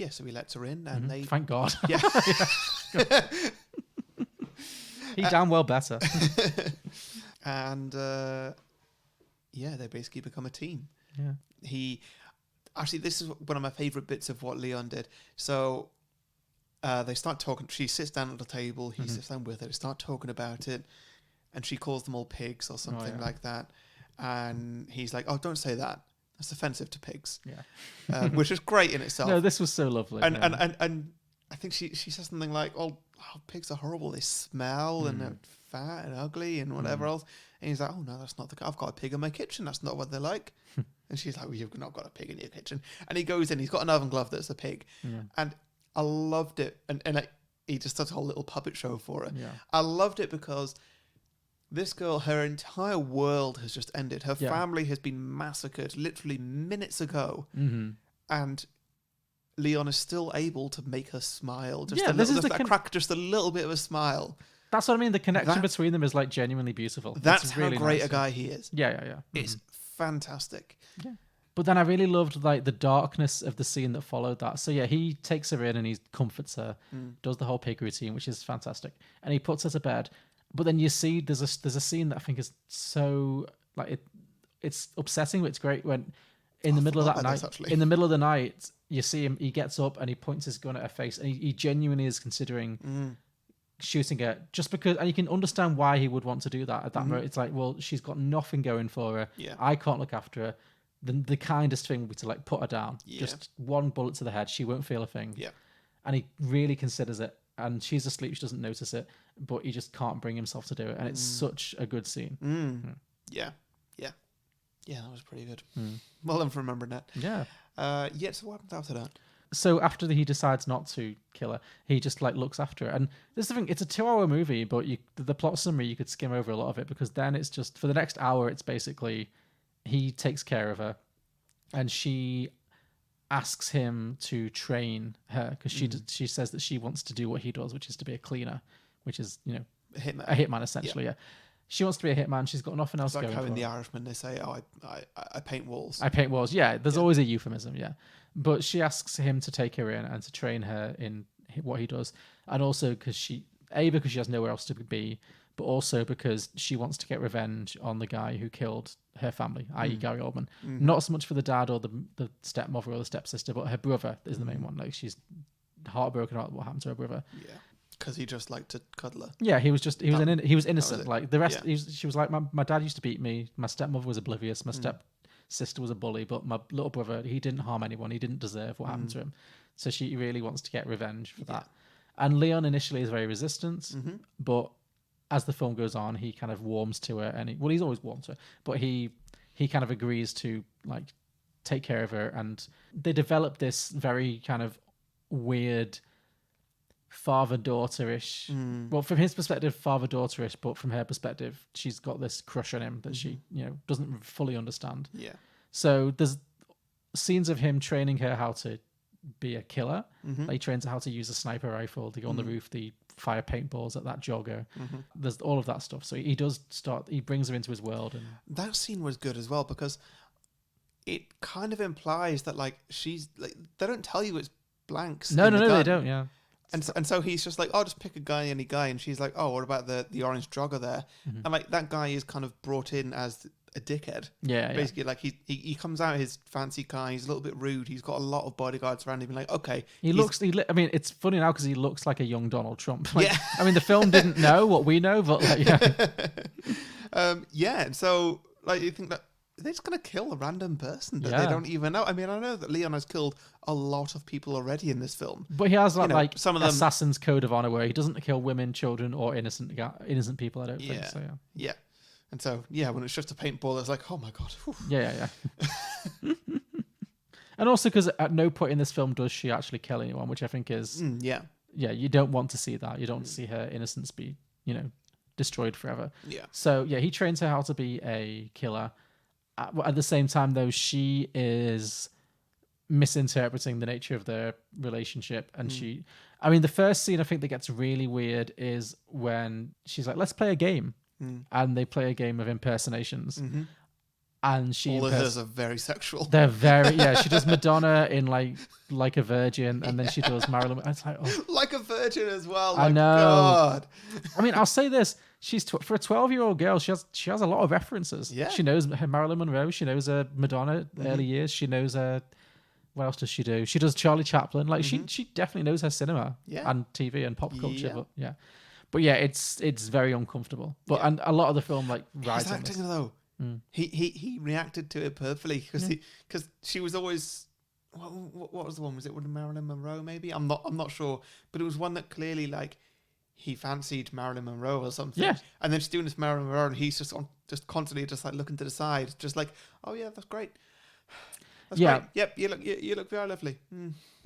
So he lets her in and they Thank God. yeah He damn well better. and they basically become a team. This is one of my favorite bits of what Leon did. So they start talking. She sits down at the table, he sits down with her, they start talking about it, and she calls them all pigs or something like that, and he's like, oh, don't say that, that's offensive to pigs. Which is great in itself. No, this was so lovely. And I think she says something like, oh, pigs are horrible, they smell and they're fat and ugly and whatever else. And he's like, oh no, that's not the. I've got a pig in my kitchen. That's not what they're like. And she's like, well, you've not got a pig in your kitchen. And he goes in. He's got an oven glove that's a pig. And I loved it. And like, he just does a whole little puppet show for it. I loved it because this girl, her entire world has just ended. Her family has been massacred literally minutes ago, and Leon is still able to make her smile. Just a little, crack, just a little bit of a smile. That's what I mean. The connection between them is like genuinely beautiful. That's really how great nice. a guy he is. Yeah. It's fantastic. Yeah. But then I really loved like the darkness of the scene that followed that. So he takes her in and he comforts her, does the whole pig routine, which is fantastic, and he puts her to bed. But then you see there's a scene that I think is so like it's upsetting, but it's great when in the middle of that night, in the middle of the night, you see him. He gets up and he points his gun at her face, and he genuinely is considering shooting her just because, and you can understand why he would want to do that at that moment. It's like, well, she's got nothing going for her. I can't look after her. The kindest thing would be to like put her down. Just one bullet to the head, she won't feel a thing. And he really considers it, and she's asleep, she doesn't notice it, but he just can't bring himself to do it, and it's such a good scene. Yeah, that was pretty good. Well done for remembering that. So what happens after that? So after he decides not to kill her, he just like looks after her. And this is the thing, it's a 2-hour movie, but the plot summary, you could skim over a lot of it, because then it's just, for the next hour, it's basically, he takes care of her, and she asks him to train her, because she says that she wants to do what he does, which is to be a cleaner, which is, a hitman essentially, She wants to be a hitman. She's got nothing else going for her. Like how in The Irishman they say, oh, I paint walls. I paint walls, there's always a euphemism, But she asks him to take her in and to train her in what he does. And also because she has nowhere else to be, but also because she wants to get revenge on the guy who killed her family, i.e. Gary Oldman. Not so much for the dad or the stepmother or the stepsister, but her brother is the main one. Like, she's heartbroken about what happened to her brother. Because he just liked to cuddle her. Yeah, he was innocent. Like the rest, she was like, my dad used to beat me. My stepmother was oblivious. My stepsister was a bully. But my little brother, he didn't harm anyone. He didn't deserve what happened to him. So she really wants to get revenge for that. And Leon initially is very resistant, but as the film goes on, he kind of warms to her. And he's always warmed to her, but he kind of agrees to like take care of her. And they develop this very kind of weird father-daughter-ish. Well, from his perspective, father-daughter-ish, but from her perspective, she's got this crush on him that she, doesn't fully understand. So there's scenes of him training her how to be a killer. Like, he trains her how to use a sniper rifle, to go on the roof, the fire paintballs at that jogger. There's all of that stuff. So he brings her into his world. And that scene was good as well, because it kind of implies that, like, she's like, they don't tell you it's blanks. No, the they don't. Yeah. And so he's just like, oh, just pick a guy, any guy. And she's like, oh, what about the orange jogger there? And like, that guy is kind of brought in as a dickhead. Yeah. Basically, like, he comes out his fancy car. He's a little bit rude. He's got a lot of bodyguards around him. Like, okay. I mean, it's funny now because he looks like a young Donald Trump. Like, I mean, the film didn't know what we know, but like, yeah. And so, like, you think that they're just going to kill a random person that they don't even know. I mean, I know that Leon has killed a lot of people already in this film. But he has like some of them, assassin's code of honor where he doesn't kill women, children, or innocent people, I don't think. So, yeah. And so, when it's just a paintball, it's like, oh my God. Whew. Yeah. And also because at no point in this film does she actually kill anyone, which I think is... yeah, you don't want to see that. You don't want to see her innocence be, destroyed forever. Yeah. So, he trains her how to be a killer. At the same time, though, she is misinterpreting the nature of their relationship. And the first scene I think that gets really weird is when she's like, let's play a game. And they play a game of impersonations. And all of hers are very sexual. They're very, she does Madonna in like a virgin, and then she does Marilyn. It's like, oh. Like a virgin as well. I know. God. I mean, I'll say this. For a 12-year-old girl, she has a lot of references. Yeah. She knows her Marilyn Monroe. She knows her Madonna early years. She knows her. What else does she do? She does Charlie Chaplin. Like she definitely knows her cinema and TV and pop culture. But it's very uncomfortable. But and a lot of the film like rides his on this. acting though. He reacted to it perfectly because she was always. What was the one? Was it with Marilyn Monroe? Maybe I'm not sure, but it was one that clearly like. He fancied Marilyn Monroe or something. Yeah. And then she's doing this Marilyn Monroe and he's just constantly just like looking to the side. Just like, oh yeah, that's great. That's great. Yep, you look very lovely.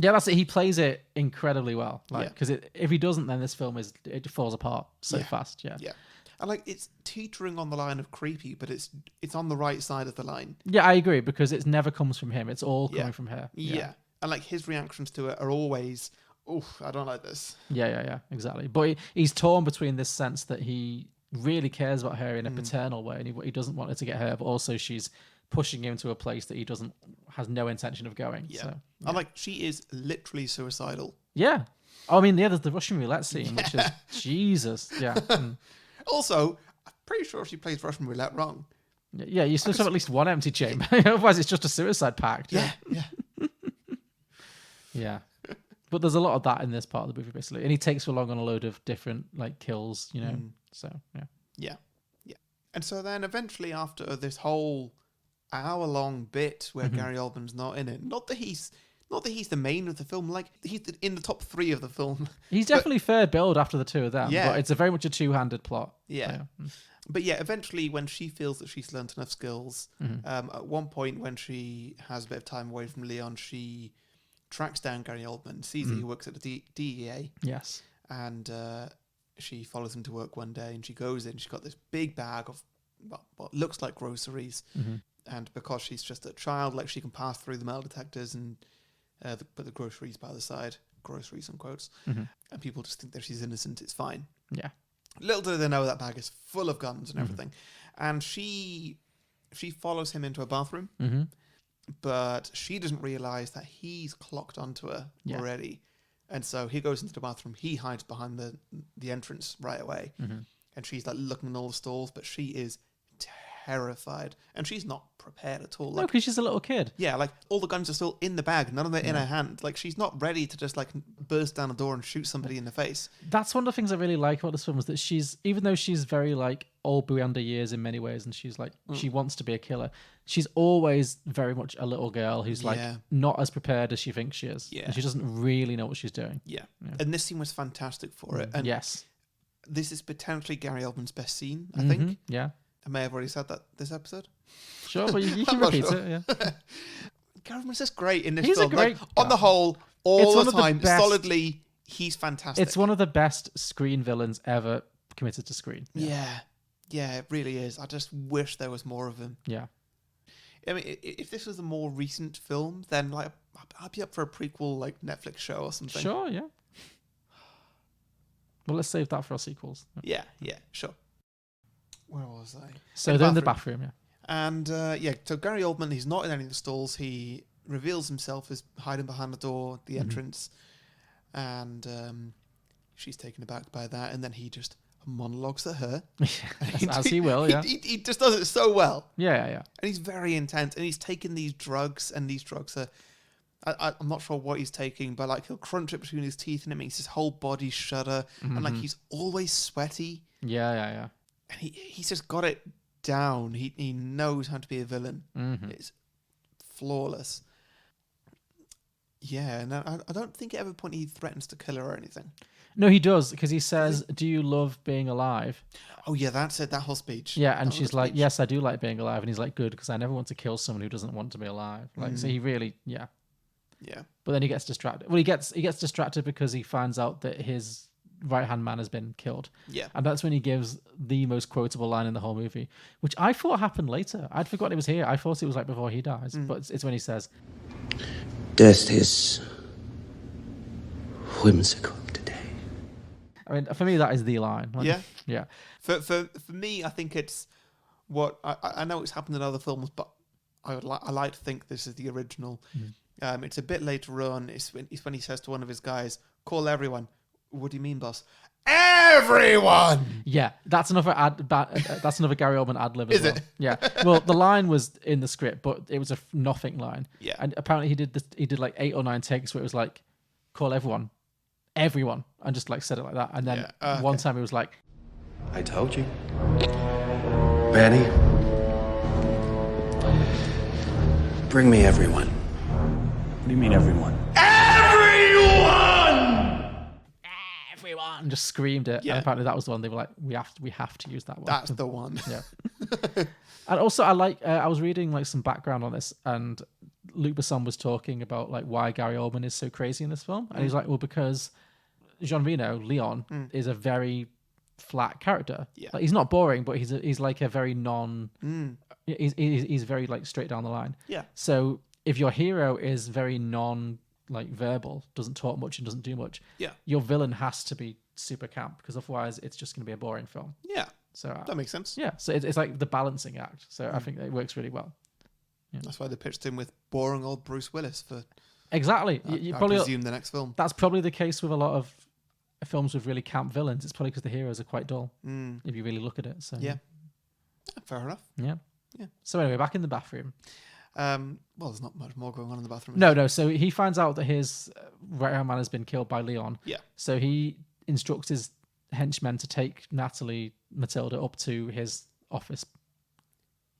Yeah, that's it. He plays it incredibly well. Because if he doesn't, then this film it falls apart so fast. Yeah. Yeah. And like it's teetering on the line of creepy, but it's on the right side of the line. Yeah, I agree, because it never comes from him. It's all coming from her. Yeah. And like his reactions to it are always, I don't like this. Yeah, exactly. But he's torn between this sense that he really cares about her in a paternal way, and he doesn't want her to get hurt, but also she's pushing him to a place that he has no intention of going. Yeah. So, and like she is literally suicidal. Yeah. I mean, there's the Russian roulette scene, which is Jesus. Yeah. Also, I'm pretty sure she plays Russian roulette wrong. Yeah, you still have at least one empty chamber. Otherwise, it's just a suicide pact. Yeah. Yeah. But there's a lot of that in this part of the movie, basically. And he takes her along on a load of different like kills, So, Yeah. And so then eventually after this whole hour-long bit where Gary Oldman's not in it, not that he's the main of the film, like he's in the top 3 of the film. He's definitely fair build after the two of them, but it's very much a two-handed plot. Yeah. But eventually when she feels that she's learnt enough skills, at one point when she has a bit of time away from Leon, she tracks down Gary Oldman, sees that he works at the DEA. Yes. And she follows him to work one day, and she goes in. She's got this big bag of what looks like groceries. And because she's just a child, like she can pass through the metal detectors and put the groceries by the side. Groceries in quotes. And people just think that she's innocent. It's fine. Yeah. Little do they know that bag is full of guns and everything. And she follows him into a bathroom. But she doesn't realise that he's clocked onto her already. And so he goes into the bathroom. He hides behind the entrance right away. And she's like looking in all the stalls, but she is terrified. And she's not prepared at all. No, because she's a little kid. Yeah, like all the guns are still in the bag. None of them in her hand. Like she's not ready to just like burst down a door and shoot somebody in the face. That's one of the things I really like about this film is that even though she's very like old beyond her years in many ways, and she's like, she wants to be a killer, she's always very much a little girl who's like not as prepared as she thinks she is. And she doesn't really know what she's doing. Yeah. And this scene was fantastic for it. And yes. This is potentially Gary Oldman's best scene, I think. Yeah. I may have already said that this episode. Sure, but you can repeat it. Yeah. Gary Oldman's just great in this He's film. a great on the whole, all the time, solidly, he's fantastic. It's one of the best screen villains ever committed to screen. Yeah, it really is. I just wish there was more of him. Yeah. I mean, if this was a more recent film, then like I'd be up for a prequel like Netflix show or something. Sure, yeah. Well, let's save that for our sequels. Yeah, sure. Where was I? So they're in the bathroom, yeah. And so Gary Oldman, he's not in any of the stalls. He reveals himself as hiding behind the door, the entrance, and she's taken aback by that. And then he just monologues at her. As he will, yeah. He just does it so well. Yeah. And he's very intense. And he's taking these drugs, and these drugs are... I'm not sure what he's taking, but like he'll crunch it between his teeth and it makes his whole body shudder. And like he's always sweaty. Yeah. And he's just got it down. He knows how to be a villain. It's flawless. Yeah, and I don't think at every point he threatens to kill her or anything. No, he does, because he says, "Do you love being alive?" Oh yeah, that's it. That whole speech. Yeah, and she's like, "Yes, I do like being alive." And he's like, "Good, because I never want to kill someone who doesn't want to be alive." Like, so he really, yeah. But then he gets distracted. Well, he gets distracted because he finds out that his right-hand man has been killed. Yeah. And that's when he gives the most quotable line in the whole movie, which I thought happened later. I'd forgotten it was here. I thought it was like before he dies. But it's when he says, "Death is whimsical today." I mean, for me, that is the line. Like, yeah. For me, I think it's what... I know it's happened in other films, but I like to think this is the original. It's a bit later on. It's when he says to one of his guys, "Call everyone." "What do you mean, boss?" "Everyone!" Yeah, that's another that's another Gary Oldman ad lib as well. Is it? Yeah. Well, the line was in the script, but it was a nothing line. Yeah. And apparently he did like 8 or 9 takes where it was like, "Call everyone," and just like said it like that. And then one time he was like, "I told you, Betty. Bring me everyone." What do you mean, everyone? "Everyone!" and just screamed it. Yeah. And apparently that was the one they were like, we have to use that one. That's the one. Yeah. And also I was reading like some background on this, and Luc Besson was talking about like why Gary Oldman is so crazy in this film. And he's like, well, because Jean Reno, Leon, is a very flat character. Yeah. Like, he's not boring, but he's like a very he's very like straight down the line. Yeah. So if your hero is very verbal, doesn't talk much and doesn't do much, your villain has to be super camp, because otherwise it's just going to be a boring film. Yeah. So that makes sense. Yeah. So it's like the balancing act. So I think it works really well. Yeah. That's why they pitched him with boring old Bruce Willis for... Exactly. I probably presume the next film. That's probably the case with a lot of films with really camp villains. It's probably because the heroes are quite dull, if you really look at it. So yeah. Fair enough. Yeah. So anyway, back in the bathroom. Well, there's not much more going on in the bathroom. No. So he finds out that his right-hand man has been killed by Leon. Yeah. So he instructs his henchmen to take Matilda up to his office.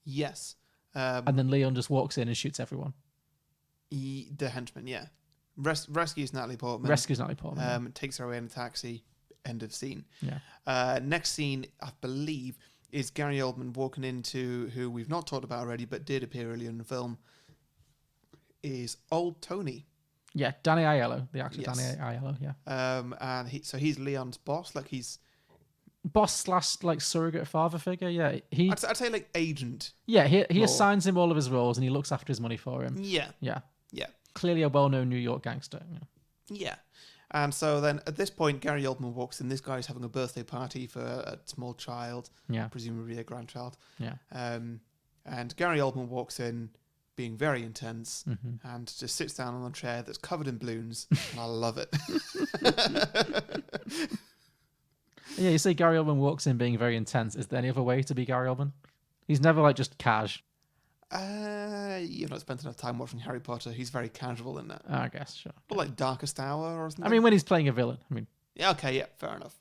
Yes. And then Leon just walks in and shoots everyone. The henchman, yeah. Rescues Natalie Portman. Takes her away in a taxi. End of scene. Yeah. Next scene, I believe, is Gary Oldman walking into, who we've not talked about already, but did appear earlier in the film, is Old Tony. Yeah, Danny Aiello, the actor. Yes. Danny Aiello, yeah. And he's Leon's boss, like he's... Boss / like surrogate father figure, yeah. I'd say like agent. Yeah, he assigns him all of his roles and he looks after his money for him. Yeah. Yeah. Yeah. Clearly a well-known New York gangster. Yeah. And so then at this point, Gary Oldman walks in. This guy's having a birthday party for a small child, presumably a grandchild. Yeah. And Gary Oldman walks in being very intense and just sits down on a chair that's covered in balloons. And I love it. Yeah, you say Gary Oldman walks in being very intense. Is there any other way to be Gary Oldman? He's never like just cash. You've not spent enough time watching Harry Potter. He's very casual in that. I guess, sure. But like Darkest Hour or something. I mean, when he's playing a villain. I mean, yeah, okay, yeah, fair enough.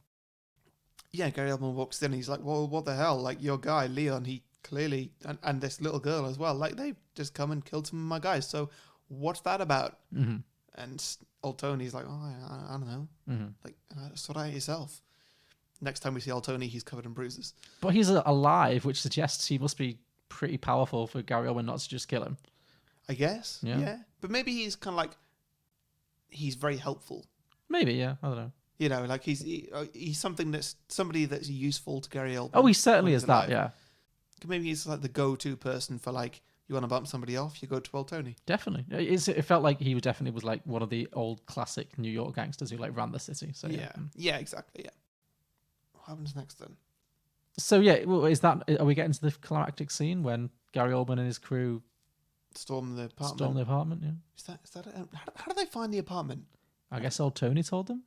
Yeah, Gary Oldman walks in and he's like, well, what the hell? Like, your guy, Leon, he clearly, and this little girl as well, like, they just come and killed some of my guys. So what's that about? Mm-hmm. And Old Tony's like, oh, I don't know. Mm-hmm. Like, sort out yourself. Next time we see Old Tony, he's covered in bruises. But he's alive, which suggests he must be pretty powerful for Gary Oldman not to just kill him. I guess. Yeah. But maybe he's kind of like, he's very helpful. Maybe, yeah. I don't know. You know, like he's somebody that's useful to Gary Oldman. Oh, he certainly is that, yeah. Maybe he's like the go-to person for like, You want to bump somebody off, you go to Old Tony. Definitely. It felt like he definitely was like one of the old classic New York gangsters who like ran the city. So Yeah, exactly, yeah. What happens next then? So yeah, well, are we getting to the climactic scene when Gary Oldman and his crew Storm the apartment. storm the apartment? Yeah. Is that it? How do they find the apartment? I guess old Tony told them.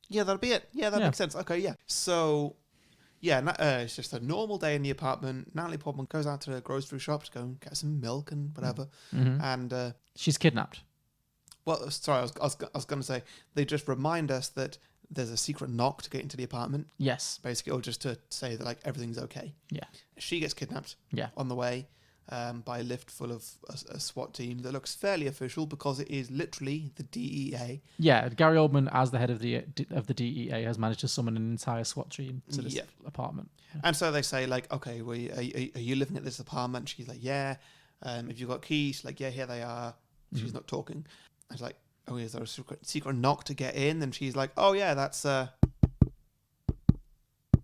Yeah, that'll be it. Yeah, that makes sense. Okay, yeah. So, yeah, it's just a normal day in the apartment. Natalie Portman goes out to a grocery shop to go and get some milk and whatever. Mm-hmm. And she's kidnapped. well, sorry, I was going to say they just remind us that there's a secret knock to get into the apartment. Yes. Basically, or just to say that like everything's okay. Yeah. She gets kidnapped. Yeah. On the way. By a lift full of a SWAT team that looks fairly official because it is literally the DEA. Yeah, Gary Oldman, as the head of the DEA, has managed to summon an entire SWAT team to this apartment. Yeah. And so they say, like, okay, are you living at this apartment? She's like, yeah. Have you got keys? She's like, yeah, here they are. She's not talking. I was like, oh, is there a secret knock to get in? And she's like, oh, yeah, that's...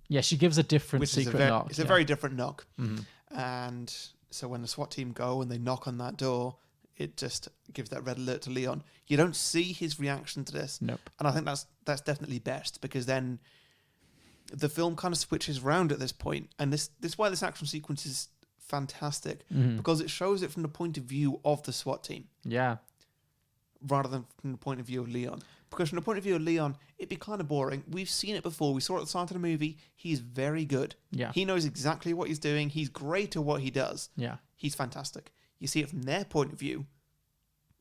Yeah, she gives a different secret knock. It's a very different knock. Mm-hmm. And... so when the SWAT team go and they knock on that door, it just gives that red alert to Leon. You don't see his reaction to this. Nope. And I think that's definitely best because then the film kind of switches around at this point. And this is why this action sequence is fantastic because it shows it from the point of view of the SWAT team. Yeah. Rather than from the point of view of Leon. Because from the point of view of Leon, it'd be kind of boring. We've seen it before. We saw it at the start of the movie. He's very good. Yeah. He knows exactly what he's doing. He's great at what he does. Yeah. He's fantastic. You see it from their point of view,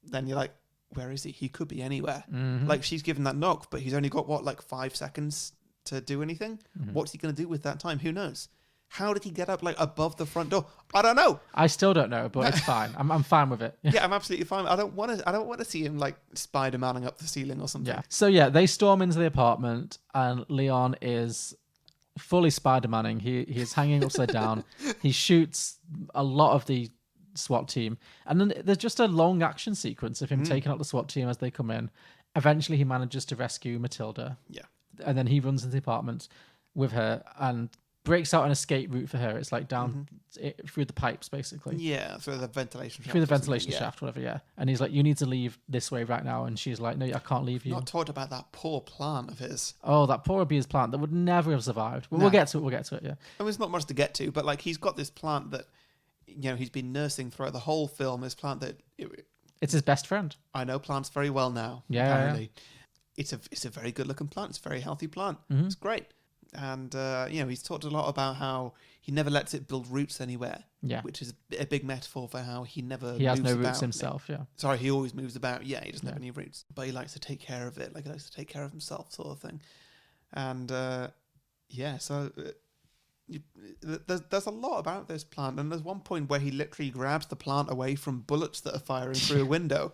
then you're like, where is he? He could be anywhere. Mm-hmm. Like, she's given that knock, but he's only got, 5 seconds to do anything? Mm-hmm. What's he going to do with that time? Who knows? How did he get up, above the front door? I don't know. I still don't know, but it's fine. I'm fine with it. Yeah, I'm absolutely fine. I don't want to see him, Spider-Manning up the ceiling or something. Yeah. So, yeah, they storm into the apartment, and Leon is fully Spider-Manning. He is hanging upside down. He shoots a lot of the SWAT team. And then there's just a long action sequence of him taking out the SWAT team as they come in. Eventually, he manages to rescue Matilda. Yeah. And then he runs into the apartment with her and breaks out an escape route for her. It's like down through the pipes, basically. Yeah, through the ventilation shaft. Through the ventilation shaft, whatever, yeah. And he's like, you need to leave this way right now. And she's like, no, I can't leave you. Not talked about that poor plant of his. Oh, that poor beer's plant that would never have survived. But we'll get to it, yeah. I mean, there's not much to get to, but he's got this plant that, he's been nursing throughout the whole film. This plant that... It's his best friend. I know plants very well now, apparently. Yeah. It's a very good-looking plant. It's a very healthy plant. Mm-hmm. It's great. And, he's talked a lot about how he never lets it build roots anywhere. Yeah. Which is a big metaphor for how he has no roots himself, yeah. Sorry, he always moves about. Yeah, he doesn't have any roots. But he likes to take care of it. He likes to take care of himself, sort of thing. And, so... there's a lot about this plant. And there's one point where he literally grabs the plant away from bullets that are firing through a window.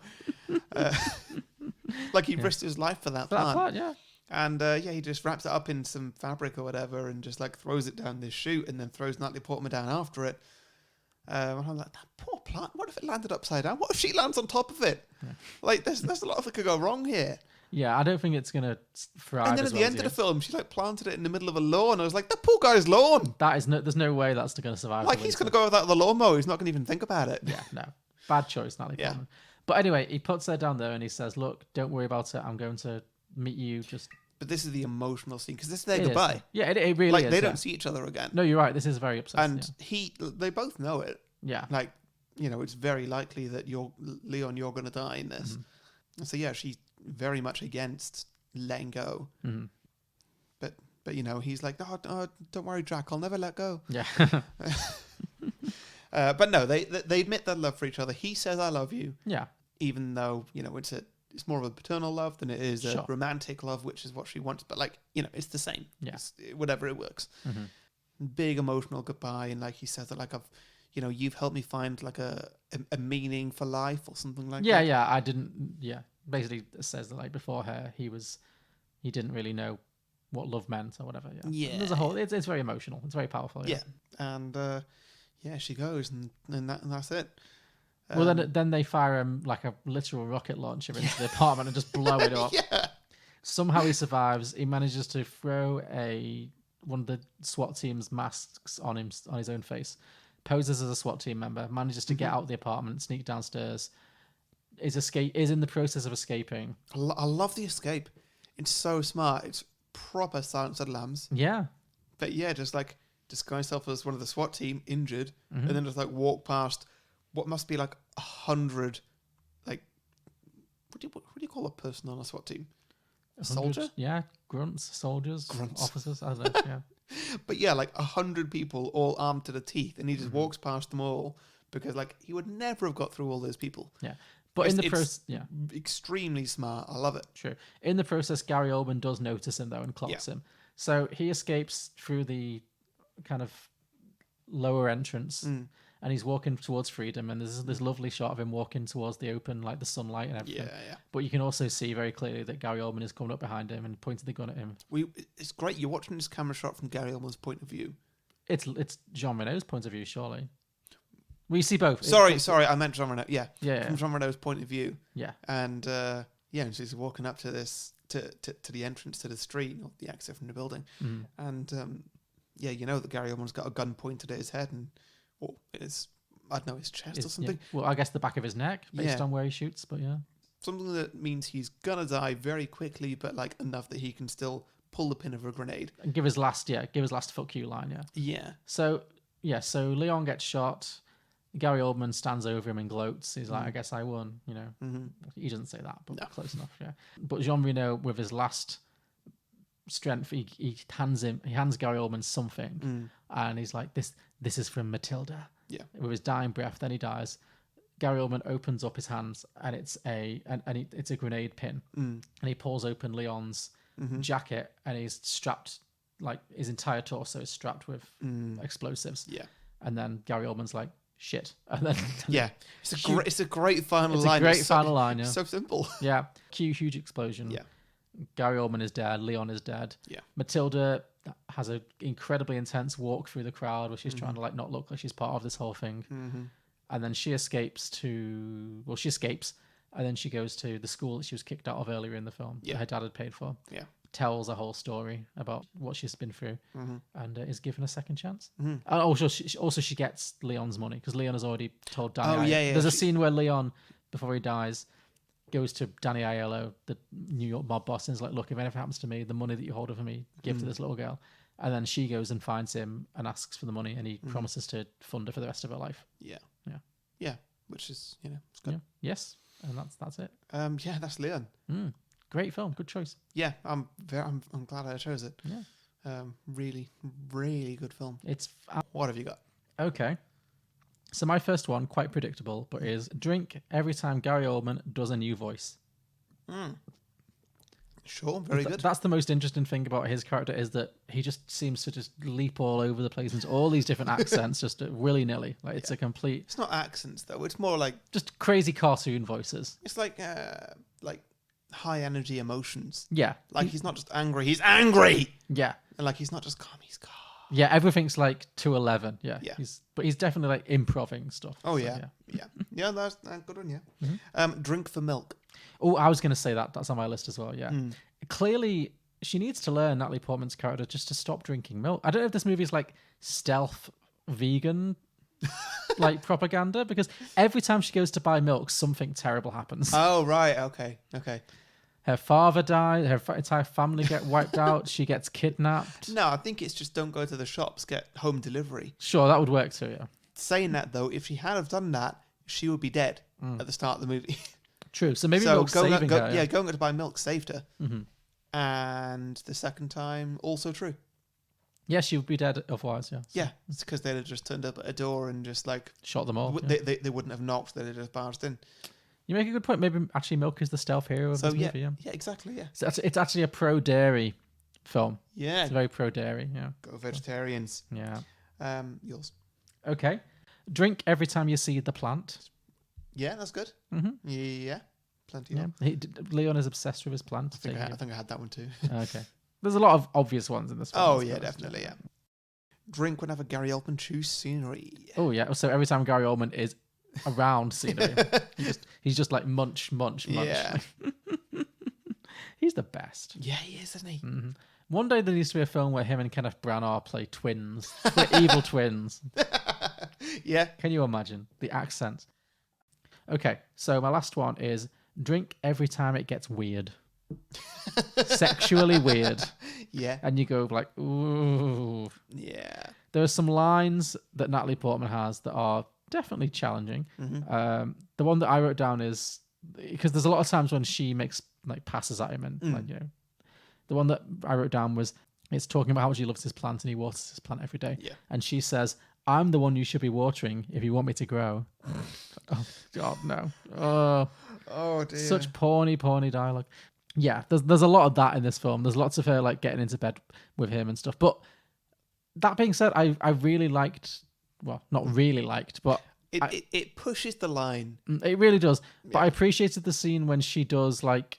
He risked his life for that plant. Yeah. And he just wraps it up in some fabric or whatever and just throws it down this chute and then throws Natalie Portman down after it. And I'm like, that poor plant, what if it landed upside down? What if she lands on top of it? Yeah. There's a lot that could go wrong here. Yeah, I don't think it's going to thrive. And then at the end of the film, she planted it in the middle of a lawn. I was like, the poor guy's lawn. There's no way that's going to survive. He's going to go without the lawnmower. He's not going to even think about it. Yeah, no. Bad choice, Natalie Portman. But anyway, he puts her down there and he says, look, don't worry about it. I'm going to meet you But this is the emotional scene because this is their goodbye. Yeah, it really is. They don't see each other again. No, you're right. This is very upsetting. And they both know it. Yeah. It's very likely that you're going to die in this. Mm-hmm. So she's very much against letting go. Mm-hmm. But he's like, oh, don't worry, Jack. I'll never let go. Yeah. But no, they admit their love for each other. He says, I love you. Yeah. Even though, it's more of a paternal love than it is a romantic love, which is what she wants. But it's the same. Yeah. Whatever, it works. Mm-hmm. Big emotional goodbye. And he says that you've helped me find a meaning for life or something like that. Yeah. I didn't. Yeah. Basically it says that before her, he didn't really know what love meant or whatever. Yeah. Yeah. There's a whole, it's very emotional. It's very powerful. Yeah. And, she goes and that's it. Well, then they fire him a literal rocket launcher into the apartment and just blow it up. Yeah. Somehow he survives. He manages to throw one of the SWAT team's masks on his own face, poses as a SWAT team member, manages to get out of the apartment, sneak downstairs, is in the process of escaping. I love the escape. It's so smart. It's proper Silence of the Lambs. Yeah. But yeah, just like disguise yourself as one of the SWAT team, injured, and then just like walk past what must be like 100, like what do you call a person on a SWAT team? A soldier? Yeah, grunts, soldiers, officers. I don't know. Yeah. But yeah, like 100 people all armed to the teeth, and he just walks past them all because like he would never have got through all those people. Yeah. But in the process, yeah, extremely smart. I love it. True. In the process, Gary Oldman does notice him though and clocks him. So he escapes through the kind of lower entrance, and he's walking towards freedom. And there's this lovely shot of him walking towards the open, like the sunlight and everything. Yeah. But you can also see very clearly that Gary Oldman is coming up behind him and pointing the gun at him. It's great. You're watching this camera shot from Gary Oldman's point of view. It's Jean Reno's point of view, surely. We see both. Sorry, I meant Jean Reno. Yeah. From Jean Reno's point of view. Yeah. And and she's walking up to this to the entrance to the street, or the exit from the building, and you know that Gary Oldman's got a gun pointed at his head, and it's I don't know, his chest or something. Yeah. Well, I guess the back of his neck, based on where he shoots, but yeah. Something that means he's gonna die very quickly, but like enough that he can still pull the pin of a grenade and give his last fuck you line. Yeah. So Leon gets shot. Gary Oldman stands over him and gloats. He's like, I guess I won, you know. He doesn't say that, but close enough, yeah. But Jean Reno, with his last strength, he hands Gary Oldman something, and he's like, this is from Matilda. Yeah. With his dying breath, then he dies. Gary Oldman opens up his hands, and it's a grenade pin, and he pulls open Leon's jacket, and he's strapped, like his entire torso is strapped with explosives. Yeah. And then Gary Oldman's like, shit. And then it's a great final line. Final line, yeah. So simple. Yeah. Cue huge explosion. Yeah. Gary Oldman is dead. Leon is dead. Yeah. Matilda has an incredibly intense walk through the crowd where she's trying to like not look like she's part of this whole thing. And then she escapes, and then she goes to the school that she was kicked out of earlier in the film that her dad had paid for. Yeah. Tells a whole story about what she's been through, and is given a second chance. Also, she gets Leon's money because Leon has already told Danny. There's a scene where Leon, before he dies, goes to Danny Aiello, the New York mob boss, and is like, "Look, if anything happens to me, the money that you hold over me, give to this little girl." And then she goes and finds him and asks for the money, and he promises to fund her for the rest of her life. Yeah. Which is, it's good. Yeah. Yes, and that's it. That's Leon. Great film, good choice. Yeah, I'm glad I chose it. Yeah, really, really good film. What have you got? Okay, so my first one, quite predictable, but is drink every time Gary Oldman does a new voice. Sure, very good. That's the most interesting thing about his character, is that he just seems to just leap all over the place into all these different accents, just willy nilly. Like it's a complete. It's not accents though. It's more like just crazy cartoon voices. It's like high energy emotions. Yeah. Like he's not just angry, he's angry. Yeah. And like he's not just calm, he's calm. Yeah, everything's like 211. Yeah. Yeah. He's definitely like improving stuff. Oh so, yeah. That's a good one, Drink for milk. Oh, I was gonna say that's on my list as well, yeah. Clearly she needs to learn, Natalie Portman's character, just to stop drinking milk. I don't know if this movie is like stealth vegan like propaganda, because every time she goes to buy milk, something terrible happens. Oh right, okay. Her father died. Her entire family get wiped out. She gets kidnapped. No, I think it's just don't go to the shops, get home delivery. Sure, that would work too. Yeah. Saying that though, if she had have done that, she would be dead at the start of the movie. True. So maybe milk's saving her. Yeah, going to buy milk saved her. And the second time, also true. Yeah, she would be dead otherwise, yeah. Yeah, it's because they'd have just turned up at a door and just like... shot them all. They wouldn't have knocked, they'd have just barged in. You make a good point. Maybe actually milk is the stealth hero of this movie, yeah. Yeah, exactly, yeah. So it's actually a pro-dairy film. Yeah. It's very pro-dairy, yeah. Go vegetarians. Yeah. Yours. Okay. Drink every time you see the plant. Yeah, that's good. Yeah, plenty of. Leon is obsessed with his plant. I think I had that one too. Okay. There's a lot of obvious ones in this film. Oh, yeah, definitely, yeah. Drink whenever Gary Oldman chews scenery. Oh, yeah. So every time Gary Oldman is around scenery, he's just like munch. Yeah. He's the best. Yeah, he is, isn't he? One day there needs to be a film where him and Kenneth Branagh play twins. Evil twins. Yeah. Can you imagine the accent? Okay, so my last one is drink every time it gets weird. Sexually weird. Yeah. And you go like, ooh. Yeah. There are some lines that Natalie Portman has that are definitely challenging. The one that I wrote down is, because there's a lot of times when she makes like passes at him and like, you know, the one that I wrote down was, it's talking about how much he loves his plant and he waters his plant every day. Yeah. And she says, I'm the one you should be watering if you want me to grow. Oh, God, no. Oh, dear. Such porny dialogue. Yeah, there's a lot of that in this film. There's lots of her like getting into bed with him and stuff. But that being said, I really liked, well, not really liked, but It pushes the line. it really does. But I appreciated the scene when she does like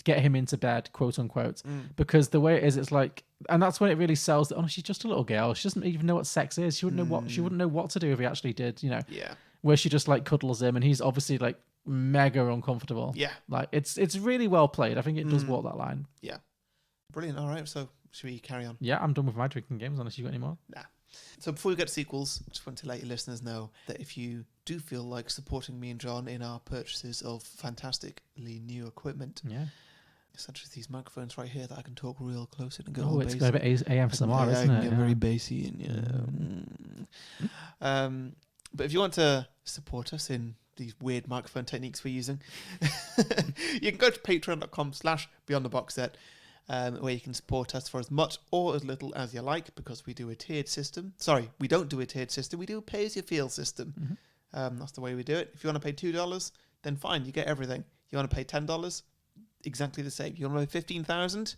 get him into bed, quote unquote, because the way it is, it's like, and that's when it really sells that, oh, she's just a little girl. She doesn't even know what sex is. She wouldn't know what to do if he actually did, you know. Yeah. Where she just like cuddles him and he's obviously like mega uncomfortable. Yeah. Like it's really well played. I think it does walk that line. Yeah. Brilliant. All right. So should we carry on? Yeah, I'm done with my drinking games unless you got any more. Nah. So before we get to sequels, I just want to let your listeners know that if you do feel like supporting me and John in our purchases of fantastically new equipment, such as these microphones right here that I can talk real close in and go. Oh, it's got a bit ASMR, isn't it? Yeah, very bassy and but if you want to support us in these weird microphone techniques we're using, you can go to patreon.com/beyondtheboxset. Where you can support us for as much or as little as you like, because we do a tiered system. Sorry, we don't do a tiered system. We do a pay-as-you-feel system. That's the way we do it. If you want to pay $2, then fine, you get everything. You want to pay $10, exactly the same. You want to pay $15,000,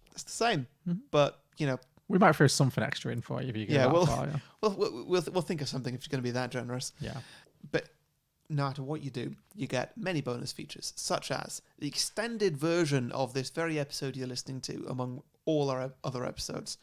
that's the same. But, you know... We might throw something extra in for you if you go that far. Yeah, we'll think of something if you're going to be that generous. Yeah. But... no matter what you do, you get many bonus features, such as the extended version of this very episode you're listening to among all our other episodes.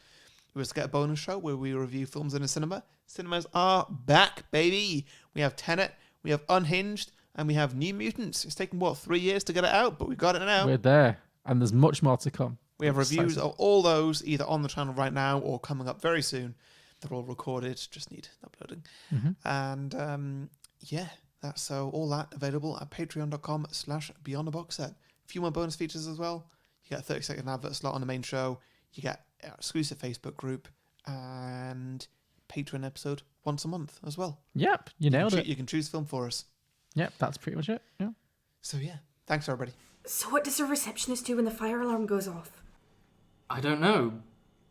We also get a bonus show where we review films in a cinema. Cinemas are back, baby! We have Tenet, we have Unhinged, and we have New Mutants. It's taken, 3 years to get it out, but we got it now. We're there, and there's much more to come. We have reviews of all those, either on the channel right now or coming up very soon. They're all recorded, just need uploading. And, yeah... So all that available at patreon.com/beyondtheboxset. A few more bonus features as well. You get a 30-second advert slot on the main show. You get an exclusive Facebook group and Patreon episode once a month as well. Yep, you nailed it. You can choose film for us. Yep, that's pretty much it. Yeah. So yeah, thanks everybody. So what does a receptionist do when the fire alarm goes off? I don't know.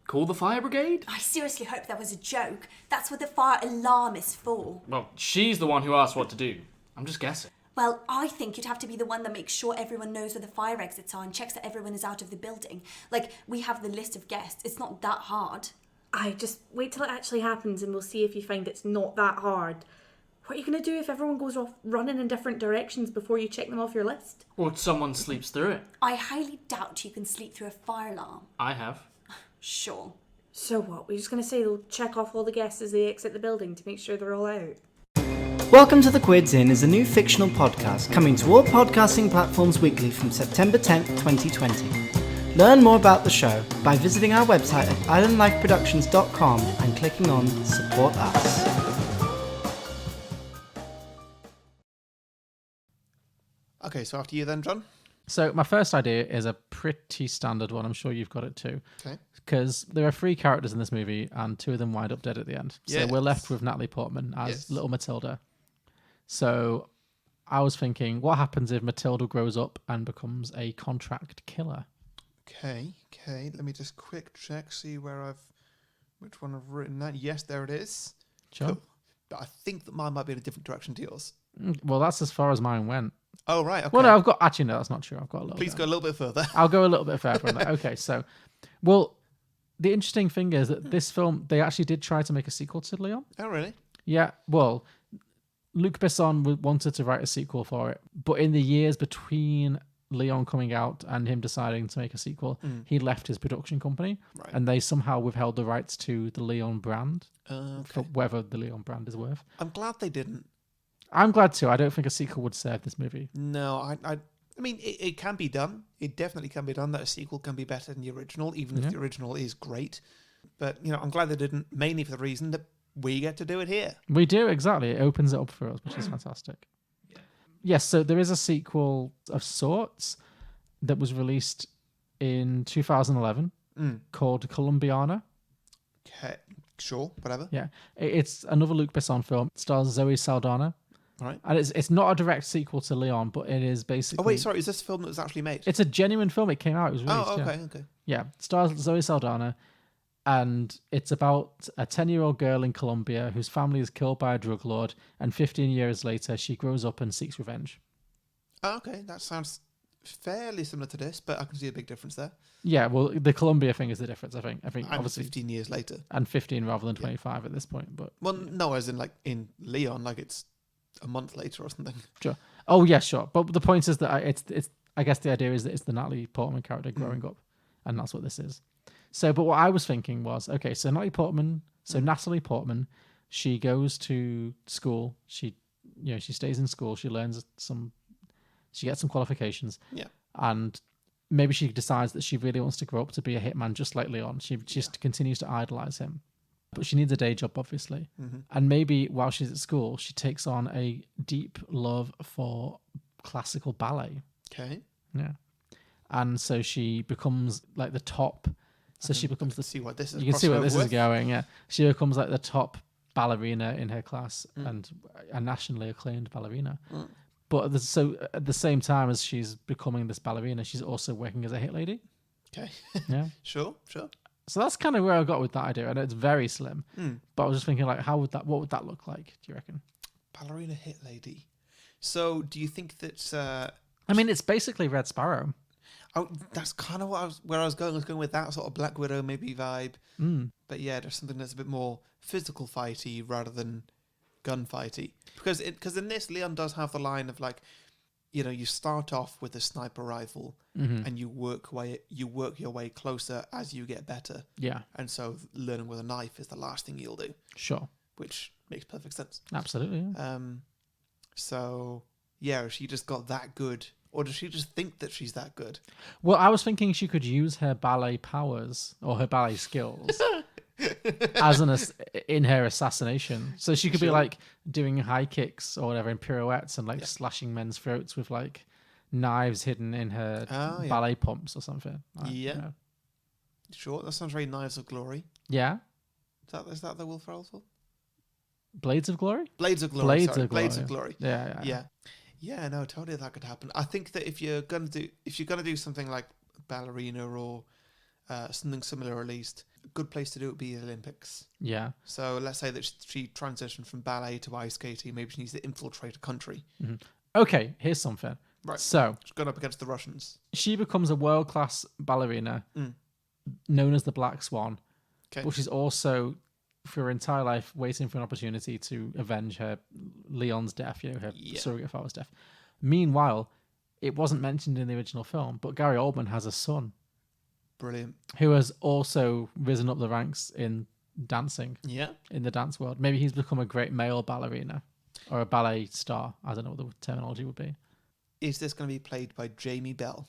Call the fire brigade? I seriously hope that was a joke. That's what the fire alarm is for. Well, she's the one who asked what to do. I'm just guessing. Well, I think you'd have to be the one that makes sure everyone knows where the fire exits are and checks that everyone is out of the building. Like, we have the list of guests. It's not that hard. I just wait till it actually happens and we'll see if you find it's not that hard. What are you going to do if everyone goes off running in different directions before you check them off your list? Or someone sleeps through it. I highly doubt you can sleep through a fire alarm. I have. Sure. So what? We're just going to say they'll check off all the guests as they exit the building to make sure they're all out. Welcome to The Quids In is a new fictional podcast coming to all podcasting platforms weekly from September 10th, 2020. Learn more about the show by visiting our website at islandlifeproductions.com and clicking on Support Us. Okay, so after you then, John? So my first idea is a pretty standard one. I'm sure you've got it too. Okay. Because there are 3 characters in this movie and 2 of them wind up dead at the end. So Yes. we're left with Natalie Portman as little Matilda. So I was thinking, what happens if Matilda grows up and becomes a contract killer? Okay. Let me just quick check, see which one I've written that. Yes, there it is. Sure. Cool. But I think that mine might be in a different direction to yours. Well, that's as far as mine went. Oh, right. Okay. Well, no, I've got... Actually, no, that's not true. I've got a little Please bit. go a little bit further. I'll go a little bit further on that. Okay, so... Well, the interesting thing is that this film, they actually did try to make a sequel to Leon. Oh, really? Yeah, well, Luc Besson wanted to write a sequel for it, but in the years between Leon coming out and him deciding to make a sequel, he left his production company, Right. and they somehow withheld the rights to the Leon brand, Okay. for whatever the Leon brand is worth. I'm glad they didn't. I'm glad too. I don't think a sequel would serve this movie. No, I mean, it can be done. It definitely can be done that a sequel can be better than the original, even if the original is great. But, I'm glad they didn't, mainly for the reason that we get to do it here. We do, exactly. It opens it up for us, which is fantastic. Yes, so there is a sequel of sorts that was released in 2011 called Columbiana. Okay, sure, whatever. Yeah, it's another Luc Besson film. It stars Zoe Saldana. Right. And it's not a direct sequel to Leon, but it is basically... Oh, wait, sorry. Is this a film that was actually made? It's a genuine film. It came out. It was released. Oh, okay, yeah. okay. Yeah, it stars Zoe Saldana, and it's about a 10-year-old girl in Colombia whose family is killed by a drug lord, and 15 years later, she grows up and seeks revenge. Oh, okay, that sounds fairly similar to this, but I can see a big difference there. Yeah, well, the Colombia thing is the difference, I think. And Obviously 15 years later. And 15 rather than 25 at this point. But well, no, as in like in Leon, like it's a month later or something. Sure. Oh, yeah, sure. But the point is that it's I guess the idea is that it's the Natalie Portman character growing up, and that's what this is. So, but what I was thinking was, okay, so Natalie Portman, she goes to school. She stays in school. She learns she gets some qualifications. Yeah. And maybe she decides that she really wants to grow up to be a hitman, just like Leon. She just continues to idolize him. But she needs a day job, obviously. Mm-hmm. And maybe while she's at school, she takes on a deep love for classical ballet. Okay. Yeah. And so she becomes like the top. So she becomes see what this is. You can see where this is going. Yeah. She becomes like the top ballerina in her class and a nationally acclaimed ballerina. Mm. But at the same time as she's becoming this ballerina, she's also working as a hit lady. Okay. Yeah. Sure. So that's kind of where I got with that idea. I know it's very slim, but I was just thinking, like, what would that look like? Do you reckon? Ballerina hit lady. So, do you think that? I mean, it's basically Red Sparrow. Oh, that's kind of where I was going. I was going with that sort of Black Widow maybe vibe. But yeah, there's something that's a bit more physical fighty rather than gunfighty. Because in this, Leon does have the line of like, you start off with a sniper rifle and you work your way closer as you get better. Yeah. And so learning with a knife is the last thing you'll do. Sure. Which makes perfect sense. Absolutely. Yeah. So yeah, she just got that good, or does she just think that she's that good? Well, I was thinking she could use her ballet powers or her ballet skills in her assassination. So she could be like doing high kicks or whatever in pirouettes and like slashing men's throats with like knives hidden in her ballet pumps or something. Yeah. Sure, that sounds very Knives of Glory. Yeah. Is that the Will Ferrell film? Blades of Glory? Blades of Glory. Blades of Glory. Yeah. Yeah, no, totally that could happen. I think that if you're gonna do something like ballerina or something similar, at least a good place to do it would be the Olympics. Yeah. So let's say that she transitioned from ballet to ice skating. Maybe she needs to infiltrate a country. Mm-hmm. Okay, here's something. Right. So she's gone up against the Russians. She becomes a world-class ballerina known as the Black Swan. Okay. But she's also, for her entire life, waiting for an opportunity to avenge her Leon's death, her surrogate father's death. Meanwhile, it wasn't mentioned in the original film, but Gary Oldman has a son. Brilliant. Who has also risen up the ranks in dancing. Yeah. In the dance world. Maybe he's become a great male ballerina or a ballet star. I don't know what the terminology would be. Is this going to be played by Jamie Bell?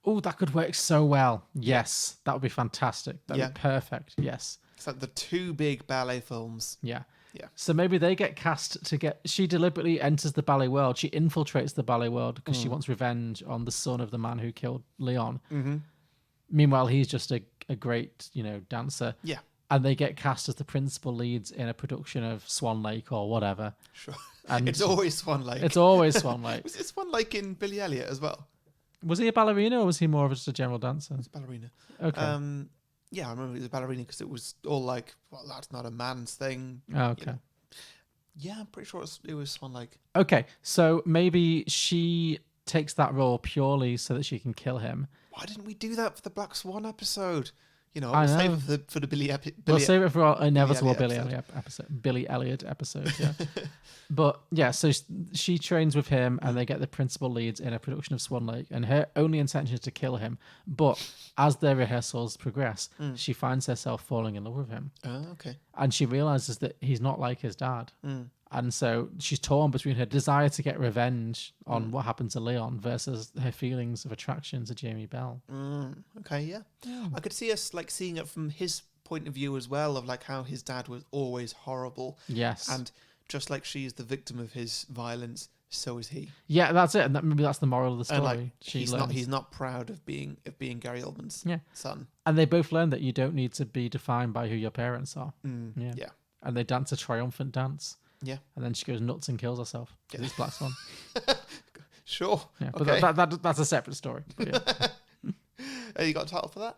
Oh, that could work so well. Yes. That would be fantastic. That would be perfect. Yes. It's like the two big ballet films. Yeah. Yeah. So maybe they get cast she deliberately enters the ballet world. She infiltrates the ballet world because she wants revenge on the son of the man who killed Leon. Mm-hmm. Meanwhile, he's just a great, dancer. Yeah. And they get cast as the principal leads in a production of Swan Lake or whatever. Sure. And it's always Swan Lake. It's always Swan Lake. Was it Swan Lake in Billy Elliot as well? Was he a ballerina or was he more of just a general dancer? It's a ballerina. Okay. Yeah, I remember it was a ballerina because it was all like, well, that's not a man's thing. Oh, okay. Yeah, I'm pretty sure it was Swan Lake. Okay, so maybe she takes that role purely so that she can kill him. Why didn't we do that for the Black Swan episode? We'll save it for the Billy We'll save it for our inevitable Billy Elliot episode, yeah. But yeah, so she trains with him and they get the principal leads in a production of Swan Lake, and her only intention is to kill him. But as their rehearsals progress, she finds herself falling in love with him. Oh, okay. And she realizes that he's not like his dad. And so she's torn between her desire to get revenge on what happened to Leon versus her feelings of attraction to Jamie Bell. Okay, yeah. I could see us like seeing it from his point of view as well of like how his dad was always horrible. Yes. And just like she's the victim of his violence, so is he. Yeah, that's it. And maybe that's the moral of the story. And like, She he's not proud of being Gary Oldman's son. And they both learn that you don't need to be defined by who your parents are. Yeah. And they dance a triumphant dance. Yeah. And then she goes nuts and kills herself. Yeah. It's Black Swan. Sure. Yeah, but okay. that's a separate story. But yeah. You got a title for that?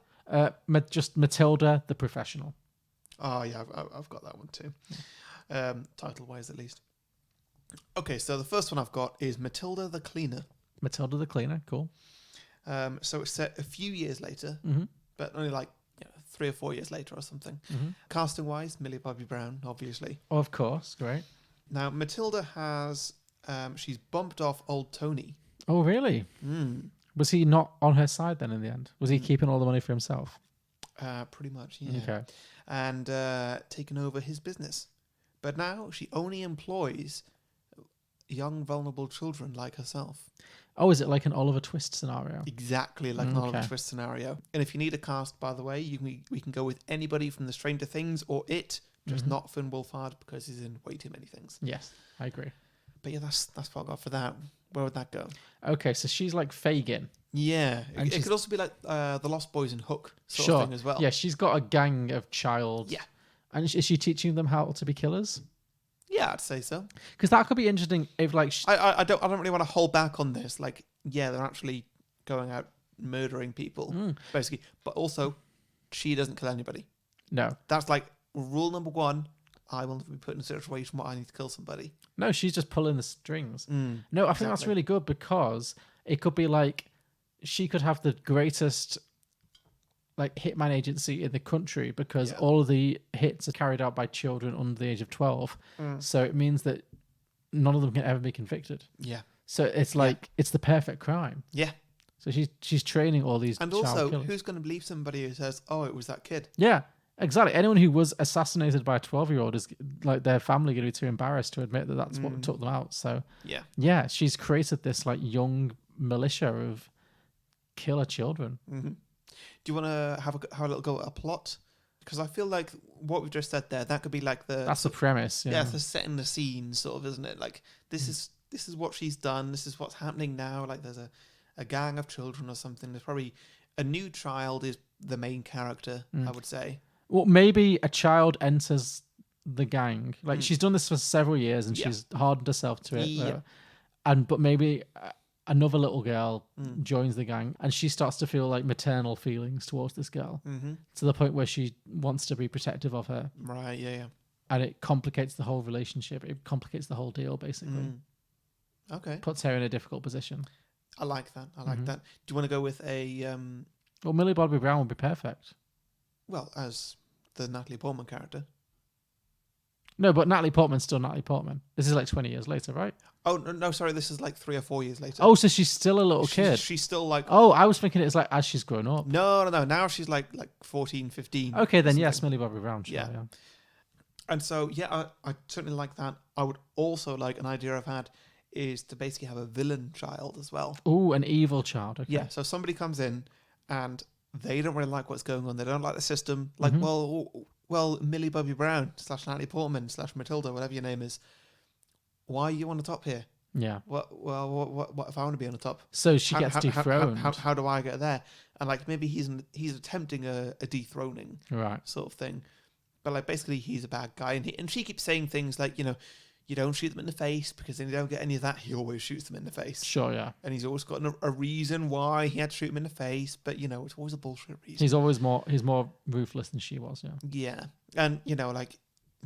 Just Matilda the Professional. Oh yeah, I've got that one too. Title wise, at least. Okay, so the first one I've got is Matilda the Cleaner. Matilda the Cleaner, cool. So it's set a few years later, but only like 3 or 4 years later or something. Casting wise, Millie Bobby Brown, obviously. Oh, of course, great. Now Matilda has she's bumped off old Tony. Oh, really? Was he not on her side then in the end? Was he keeping all the money for himself? Pretty much, yeah. Okay. And taken over his business. But now she only employs young, vulnerable children like herself. Oh, is it like an Oliver Twist scenario? Exactly like an Oliver Twist scenario. And if you need a cast, by the way, we can go with anybody from the Stranger Things or It, just not Finn Wolfhard because he's in way too many things. Yes, I agree. But yeah, that's what I got for that. Where would that go? Okay, so she's like Fagin. Yeah, And it could also be like the Lost Boys and Hook sort of thing as well. Yeah, she's got a gang of child. Yeah. And is she teaching them how to be killers? Yeah, I'd say so. Because that could be interesting if like... I don't really want to hold back on this. Like, yeah, they're actually going out murdering people, basically. But also, she doesn't kill anybody. No. That's like rule number 1. I will be put in a situation where I need to kill somebody. No, she's just pulling the strings. No, I think that's really good because it could be like she could have the greatest like hitman agency in the country because all of the hits are carried out by children under the age of 12. So it means that none of them can ever be convicted. Yeah. So it's like it's the perfect crime. Yeah. So she's training all these and child also killers. Who's going to believe somebody who says, "Oh, it was that kid"? Yeah. Exactly. Anyone who was assassinated by a 12-year-old is like their family going to be too embarrassed to admit that that's what took them out. So yeah, she's created this like young militia of killer children. Do you want to have a little go at a plot? Because I feel like what we've just said there, that could be like that's the premise. Yeah, it's the setting the scene, sort of, isn't it? Like this is what she's done. This is what's happening now. Like there's a gang of children or something. There's probably a new child is the main character. I would say. Well, maybe a child enters the gang. Like she's done this for several years and she's hardened herself to it. But maybe another little girl joins the gang and she starts to feel like maternal feelings towards this girl to the point where she wants to be protective of her. Right. Yeah. And it complicates the whole relationship. It complicates the whole deal, basically. Okay. Puts her in a difficult position. I like that. Do you want to go with a? Well, Millie Bobby Brown would be perfect. Well, as the Natalie Portman character. No, but Natalie Portman's still Natalie Portman. This is like 20 years later, right? Oh, no, sorry. This is like 3 or 4 years later. Oh, so she's still a little kid. She's still like... Oh, I was thinking it's like as she's grown up. No. Now she's like 14, 15. Okay, then yes, Millie Bobby Brown. Sure, yeah. And so, yeah, I certainly like that. I would also like an idea I've had is to basically have a villain child as well. Ooh, an evil child. Okay. Yeah, so somebody comes in and they don't really like what's going on. They don't like the system. Like, well, Millie Bobby Brown / Natalie Portman / Matilda, whatever your name is. Why are you on the top here? Yeah. What if I want to be on the top? So she gets dethroned. How do I get there? And like maybe he's attempting a dethroning, right, sort of thing. But like basically he's a bad guy, and she keeps saying things like, you know, you don't shoot them in the face because then you don't get any of that. He always shoots them in the face. Sure, yeah. And he's always got a reason why he had to shoot him in the face, but you know it's always a bullshit reason. He's more ruthless than she was. Yeah. Yeah, and you know, like,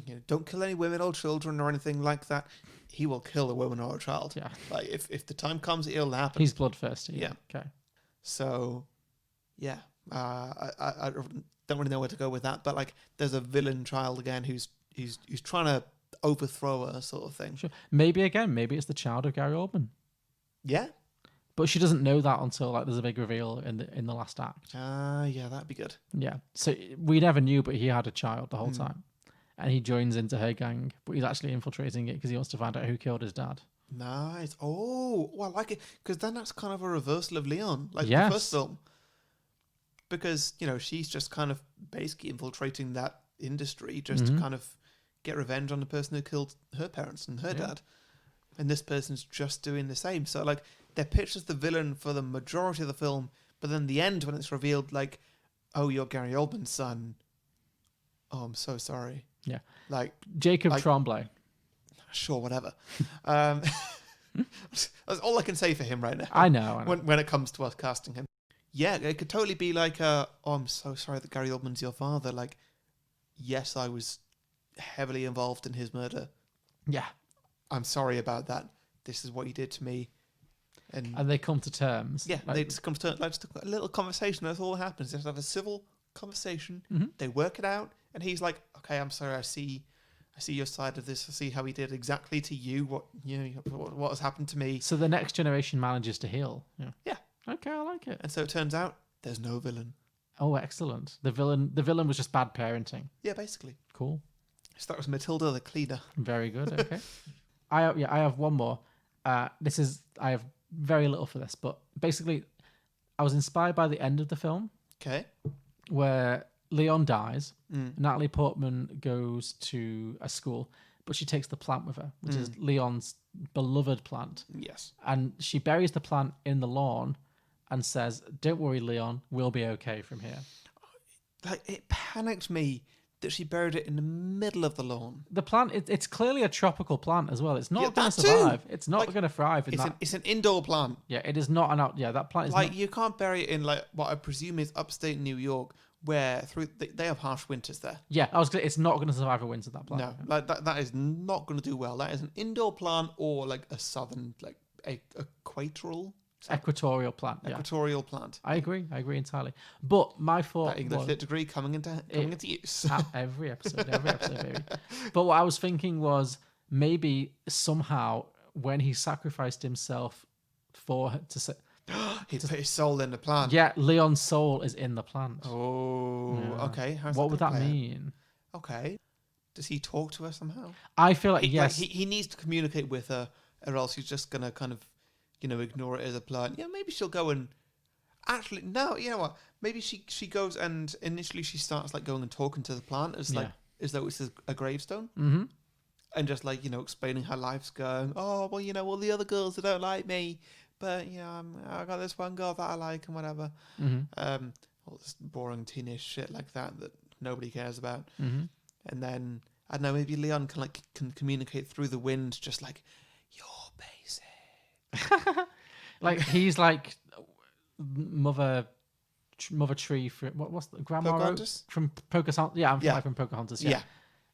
you know, don't kill any women or children or anything like that. He will kill a woman or a child. Yeah. Like if the time comes, it'll happen. He's bloodthirsty. Yeah. Okay. So, yeah, I don't really know where to go with that, but like, there's a villain child again who's trying to overthrow her, sort of thing. Sure. Maybe it's the child of Gary Oldman. Yeah. But she doesn't know that until like there's a big reveal in the last act. Yeah, that'd be good. Yeah. So we never knew, but he had a child the whole time. And he joins into her gang, but he's actually infiltrating it because he wants to find out who killed his dad. Nice. Oh, I like it. Because then that's kind of a reversal of Leon, like the first film. because, you know, she's just kind of basically infiltrating that industry just to kind of get revenge on the person who killed her parents and her dad. And this person's just doing the same. So, like, they're pitched as the villain for the majority of the film, but then the end, when it's revealed, like, oh, you're Gary Oldman's son. Oh, I'm so sorry. Yeah. Like Jacob Tremblay. Sure, whatever. That's all I can say for him right now. I know. When it comes to us casting him. Yeah, it could totally be like, oh, I'm so sorry that Gary Oldman's your father. Like, yes, I was heavily involved in his murder. Yeah. I'm sorry about that. This is what you did to me. And they come to terms. Yeah, they just come to terms. Like, just a little conversation. That's all that happens. They just have a civil conversation. They work it out. And he's like, okay, I'm sorry. I see your side of this. I see how he did exactly to you. What has happened to me. So the next generation manages to heal. Yeah. Okay, I like it. And so it turns out there's no villain. Oh, excellent. The villain was just bad parenting. Yeah, basically. Cool. So that was Matilda the Cleaner. Very good. Okay. I have one more. I have very little for this, but basically, I was inspired by the end of the film. Okay. Where Leon dies. Natalie Portman goes to a school, but she takes the plant with her, which is Leon's beloved plant. Yes. And she buries the plant in the lawn and says, "Don't worry, Leon, we'll be okay from here." Like, it panicked me that she buried it in the middle of the lawn. The plant, it's clearly a tropical plant as well. It's not going to survive. It's not going to thrive. It's an indoor plant. Yeah, it is not an out. Yeah, that plant is like, you can't bury it in, like, what I presume is upstate New York, where they have harsh winters there. Yeah, it's not going to survive a winter, that plant. No, like that is not going to do well. That is an indoor plant or like a southern, like equatorial plant. Equatorial plant. I agree entirely. But my thought that English lit degree coming into use. every episode, baby. But what I was thinking was maybe somehow when he sacrificed himself for her he put his soul in the plant. Yeah, Leon's soul is in the plant. Oh, yeah. Okay. What would that mean? Okay. Does he talk to her somehow? I feel like yes. He needs to communicate with her, or else he's just gonna kind of, ignore it as a plant. Yeah, maybe she'll go and actually no. You know what? Maybe she goes and initially she starts like going and talking to the plant as though it's a gravestone. Mm-hmm. And just like explaining how life's going. Oh well, all the other girls that don't like me. But I got this one girl that I like and whatever. Mm-hmm. All this boring teenage shit like that nobody cares about. Mm-hmm. And then I don't know, maybe Leon can communicate through the wind, just like you're basic. Like he's like mother tree from what's the grandma Pocahontas? From Pocahontas? Yeah, I'm from Pocahontas. Yeah.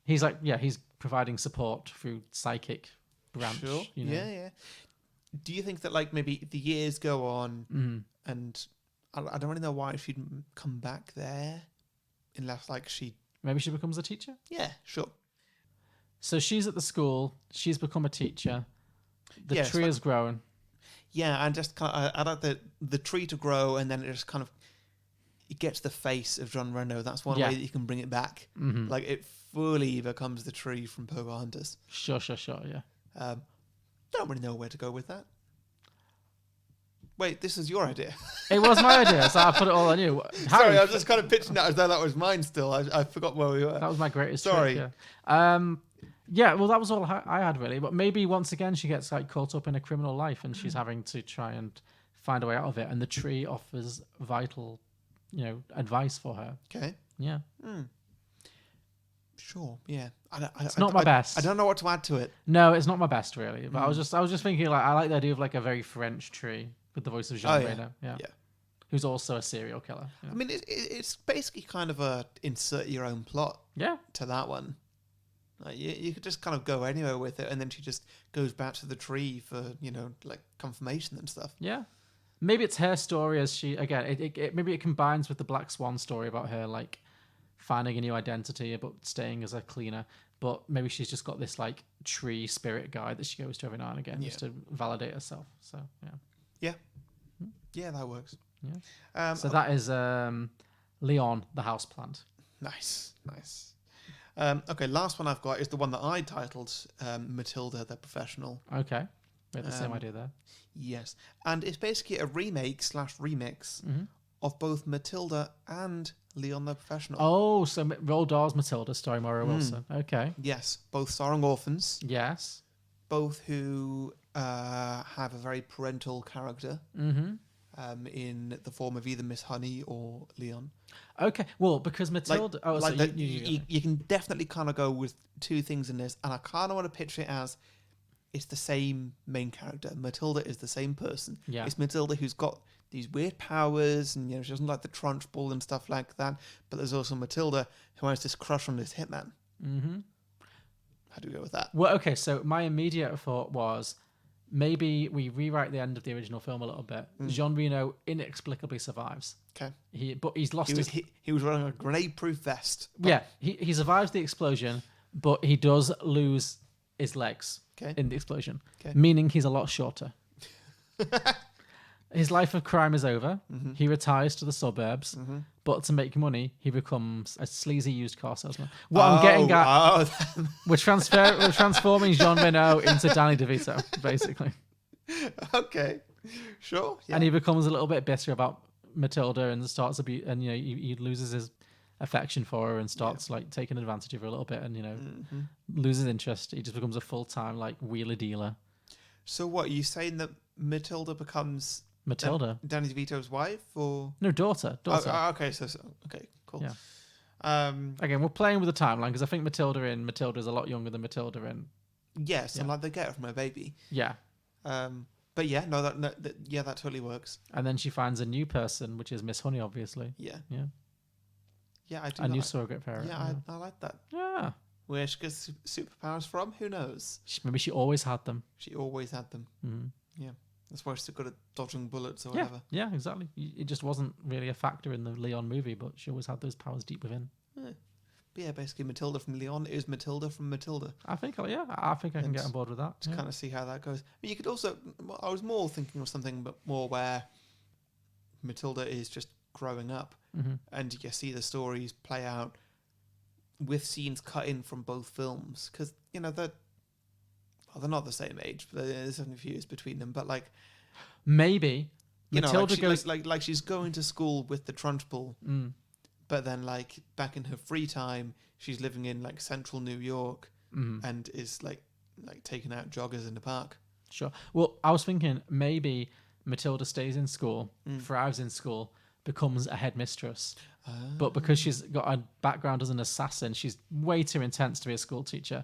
He's like he's providing support through psychic branch. Sure. Yeah. Do you think that like maybe the years go on and I don't really know why she'd come back there unless like maybe she becomes a teacher? Yeah, sure. So she's at the school, she's become a teacher. The tree has grown. Yeah, and just kind of, I like the tree to grow and then it just kind of it gets the face of John Reno. That's one way that you can bring it back. Mm-hmm. Like it fully becomes the tree from Pocahontas. Sure, yeah. Don't really know where to go with that. Wait, this is your idea. It was my idea, so I put it all on you. Sorry, I was just kind of pitching that as though that was mine still. I forgot where we were. That was my greatest Sorry. trick, yeah. Well, that was all I had, really. But maybe once again she gets like caught up in a criminal life and she's having to try and find a way out of it. And the tree offers vital, advice for her. Okay. Yeah. Sure. Yeah. It's not my best. I don't know what to add to it. No, it's not my best, really. But I was just thinking, like, I like the idea of like a very French tree with the voice of Jean Reno. Yeah. Who's also a serial killer. Yeah. I mean, it's basically kind of a insert your own plot. Yeah. To that one. Like you could just kind of go anywhere with it, and then she just goes back to the tree for like confirmation and stuff. Yeah. Maybe it's her story as she maybe it combines with the Black Swan story about her like finding a new identity about staying as a cleaner, but maybe she's just got this like tree spirit guide that she goes to every now and again just to validate herself. So yeah, that works. Yeah. So that is Leon the houseplant. Nice. Okay, last one I've got is the one that I titled Matilda the Professional. Okay, we had the same idea there. Yes, and it's basically a remake / remix of both Matilda and Leon the Professional. Oh, so Roald Dahl's Matilda starring Mario Wilson. Okay. Yes, both starring orphans. Yes. Both who have a very parental character in the form of either Miss Honey or Leon. Okay, well, because Matilda... you can definitely kind of go with two things in this, and I kind of want to picture it as it's the same main character. Matilda is the same person. Yeah. It's Matilda who's got these weird powers, and she doesn't like the Trunchbull and stuff like that, but there's also Matilda who has this crush on this hitman. Mm-hmm. How do we go with that? Well, okay, so my immediate thought was maybe we rewrite the end of the original film a little bit. Jean Reno inexplicably survives. Okay. But he's lost he was wearing a grenade-proof vest. Yeah, he survives the explosion, but he does lose his legs in the explosion, meaning he's a lot shorter. His life of crime is over. Mm-hmm. He retires to the suburbs, but to make money, he becomes a sleazy used car salesman. What I'm getting at, we're transforming Jean Reno into Danny DeVito, basically. Okay, sure. Yeah. And he becomes a little bit bitter about Matilda and starts to be, and he loses his affection for her and starts like taking advantage of her a little bit, and loses interest. He just becomes a full-time like wheeler dealer. So what, are you saying that Matilda becomes Danny DeVito's wife, or no, daughter? Okay, okay, cool. Yeah. Again, we're playing with the timeline because I think Matilda is a lot younger than Matilda in. Yes, and like they get her from her baby. Yeah. But yeah, no, that totally works. And then she finds a new person, which is Miss Honey, obviously. Yeah. Yeah. Yeah, I do. A new surrogate parent. Yeah, I like that. Yeah. Where she gets superpowers from? Who knows? Maybe she always had them. She always had them. Mm-hmm. Yeah. That's why she's good at dodging bullets or whatever. Yeah, exactly. It just wasn't really a factor in the Leon movie, but she always had those powers deep within. Yeah. But yeah, basically Matilda from Leon is Matilda from Matilda. I think I can get on board with that. To kind of see how that goes. But you could also, I was more thinking of something more where Matilda is just growing up and you see the stories play out with scenes cut in from both films. Because, they're not the same age, but there's only a few years between them. But like, maybe Matilda goes like she's going to school with the Trunchbull, but then like back in her free time, she's living in like central New York and is like taking out joggers in the park. Sure. Well, I was thinking maybe Matilda stays in school, thrives in school, becomes a headmistress. But because she's got a background as an assassin, she's way too intense to be a school teacher.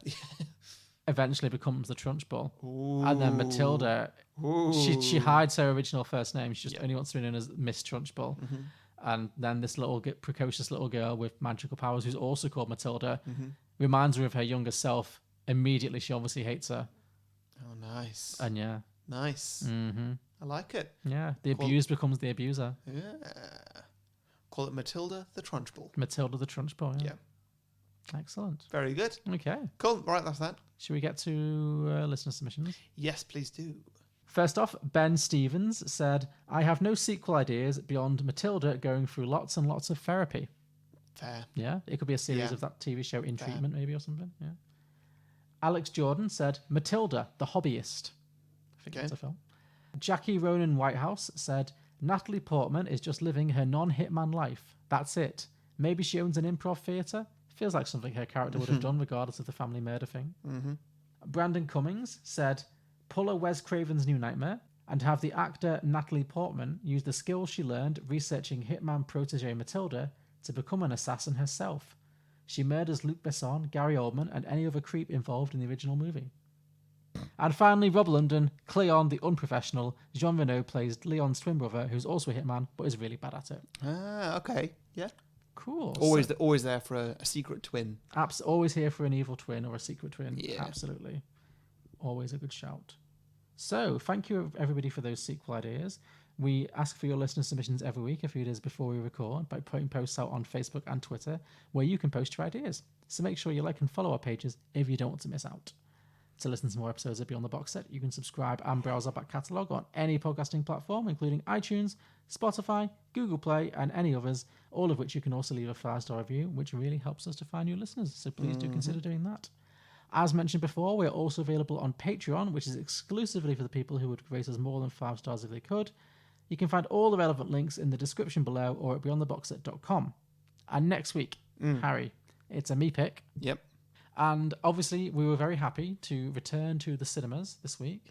Eventually becomes the Trunchbull. And then Matilda, she hides her original first name. She just only wants to be known as Miss Trunchbull. And then this precocious little girl with magical powers, who's also called Matilda, reminds her of her younger self. Immediately, she obviously hates her. Oh, nice. And yeah. Nice. I like it. Yeah, the abused becomes the abuser. Yeah. Call it Matilda the Trunchbull. Matilda the Trunchbull, yeah. Excellent. Very good. Okay. Cool. Right, that's that. Should we get to listener submissions? Yes, please do. First off, Ben Stevens said, I have no sequel ideas beyond Matilda going through lots and lots of therapy. Fair. Yeah, it could be a series of that TV show In Treatment, maybe, or something. Yeah. Alex Jordan said, Matilda, the Hobbyist. I think that's a film. Jackie Ronan Whitehouse said, Natalie Portman is just living her non-hitman life. That's it. Maybe she owns an improv theatre. Feels like something her character would have done regardless of the family murder thing. Brandon Cummings said, pull a Wes Craven's New Nightmare and have the actor Natalie Portman use the skills she learned researching hitman protege Matilda to become an assassin herself. She murders Luc Besson, Gary Oldman, and any other creep involved in the original movie. And finally, Rob London, Cleon the Unprofessional. Jean Reno plays Leon's twin brother, who's also a hitman, but is really bad at it. Ah, okay. Yeah. Cool. Always there for a secret twin. Always here for an evil twin or a secret twin. Yeah. Absolutely. Always a good shout. So, thank you everybody for those sequel ideas. We ask for your listener submissions every week, a few days before we record, by putting posts out on Facebook and Twitter, where you can post your ideas. So make sure you like and follow our pages if you don't want to miss out. To listen to more episodes of Beyond the Box Set, you can subscribe and browse our back catalogue on any podcasting platform, including iTunes, Spotify, Google Play, and any others, all of which you can also leave a 5-star review, which really helps us to find new listeners, so please do consider doing that. As mentioned before, we are also available on Patreon, which is exclusively for the people who would rate us more than 5 stars if they could. You can find all the relevant links in the description below or at beyondtheboxset.com. And next week, Harry, it's a me pick. Yep. And obviously, we were very happy to return to the cinemas this week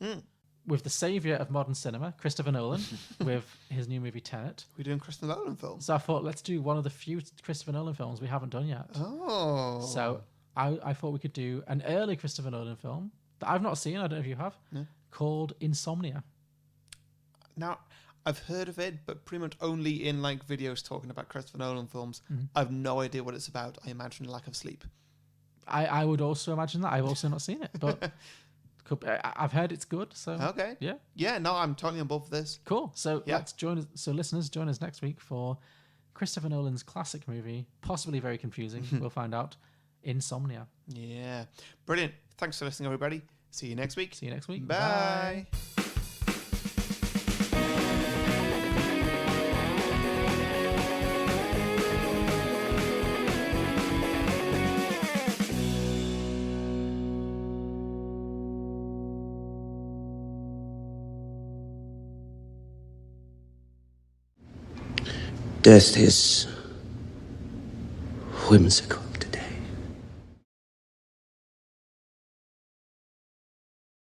with the saviour of modern cinema, Christopher Nolan, with his new movie Tenet. We're doing Christopher Nolan films. So I thought, let's do one of the few Christopher Nolan films we haven't done yet. Oh. So I thought we could do an early Christopher Nolan film that I've not seen, I don't know if you have, called Insomnia. Now, I've heard of it, but pretty much only in like videos talking about Christopher Nolan films. I've no idea what it's about. I imagine a lack of sleep. I would also imagine that. I've also not seen it, but I've heard it's good. So okay, yeah. No, I'm totally on board for this. Cool. So let's join us. So listeners, join us next week for Christopher Nolan's classic movie, possibly very confusing. We'll find out. Insomnia. Yeah, brilliant. Thanks for listening, everybody. See you next week. Bye. Death is whimsical.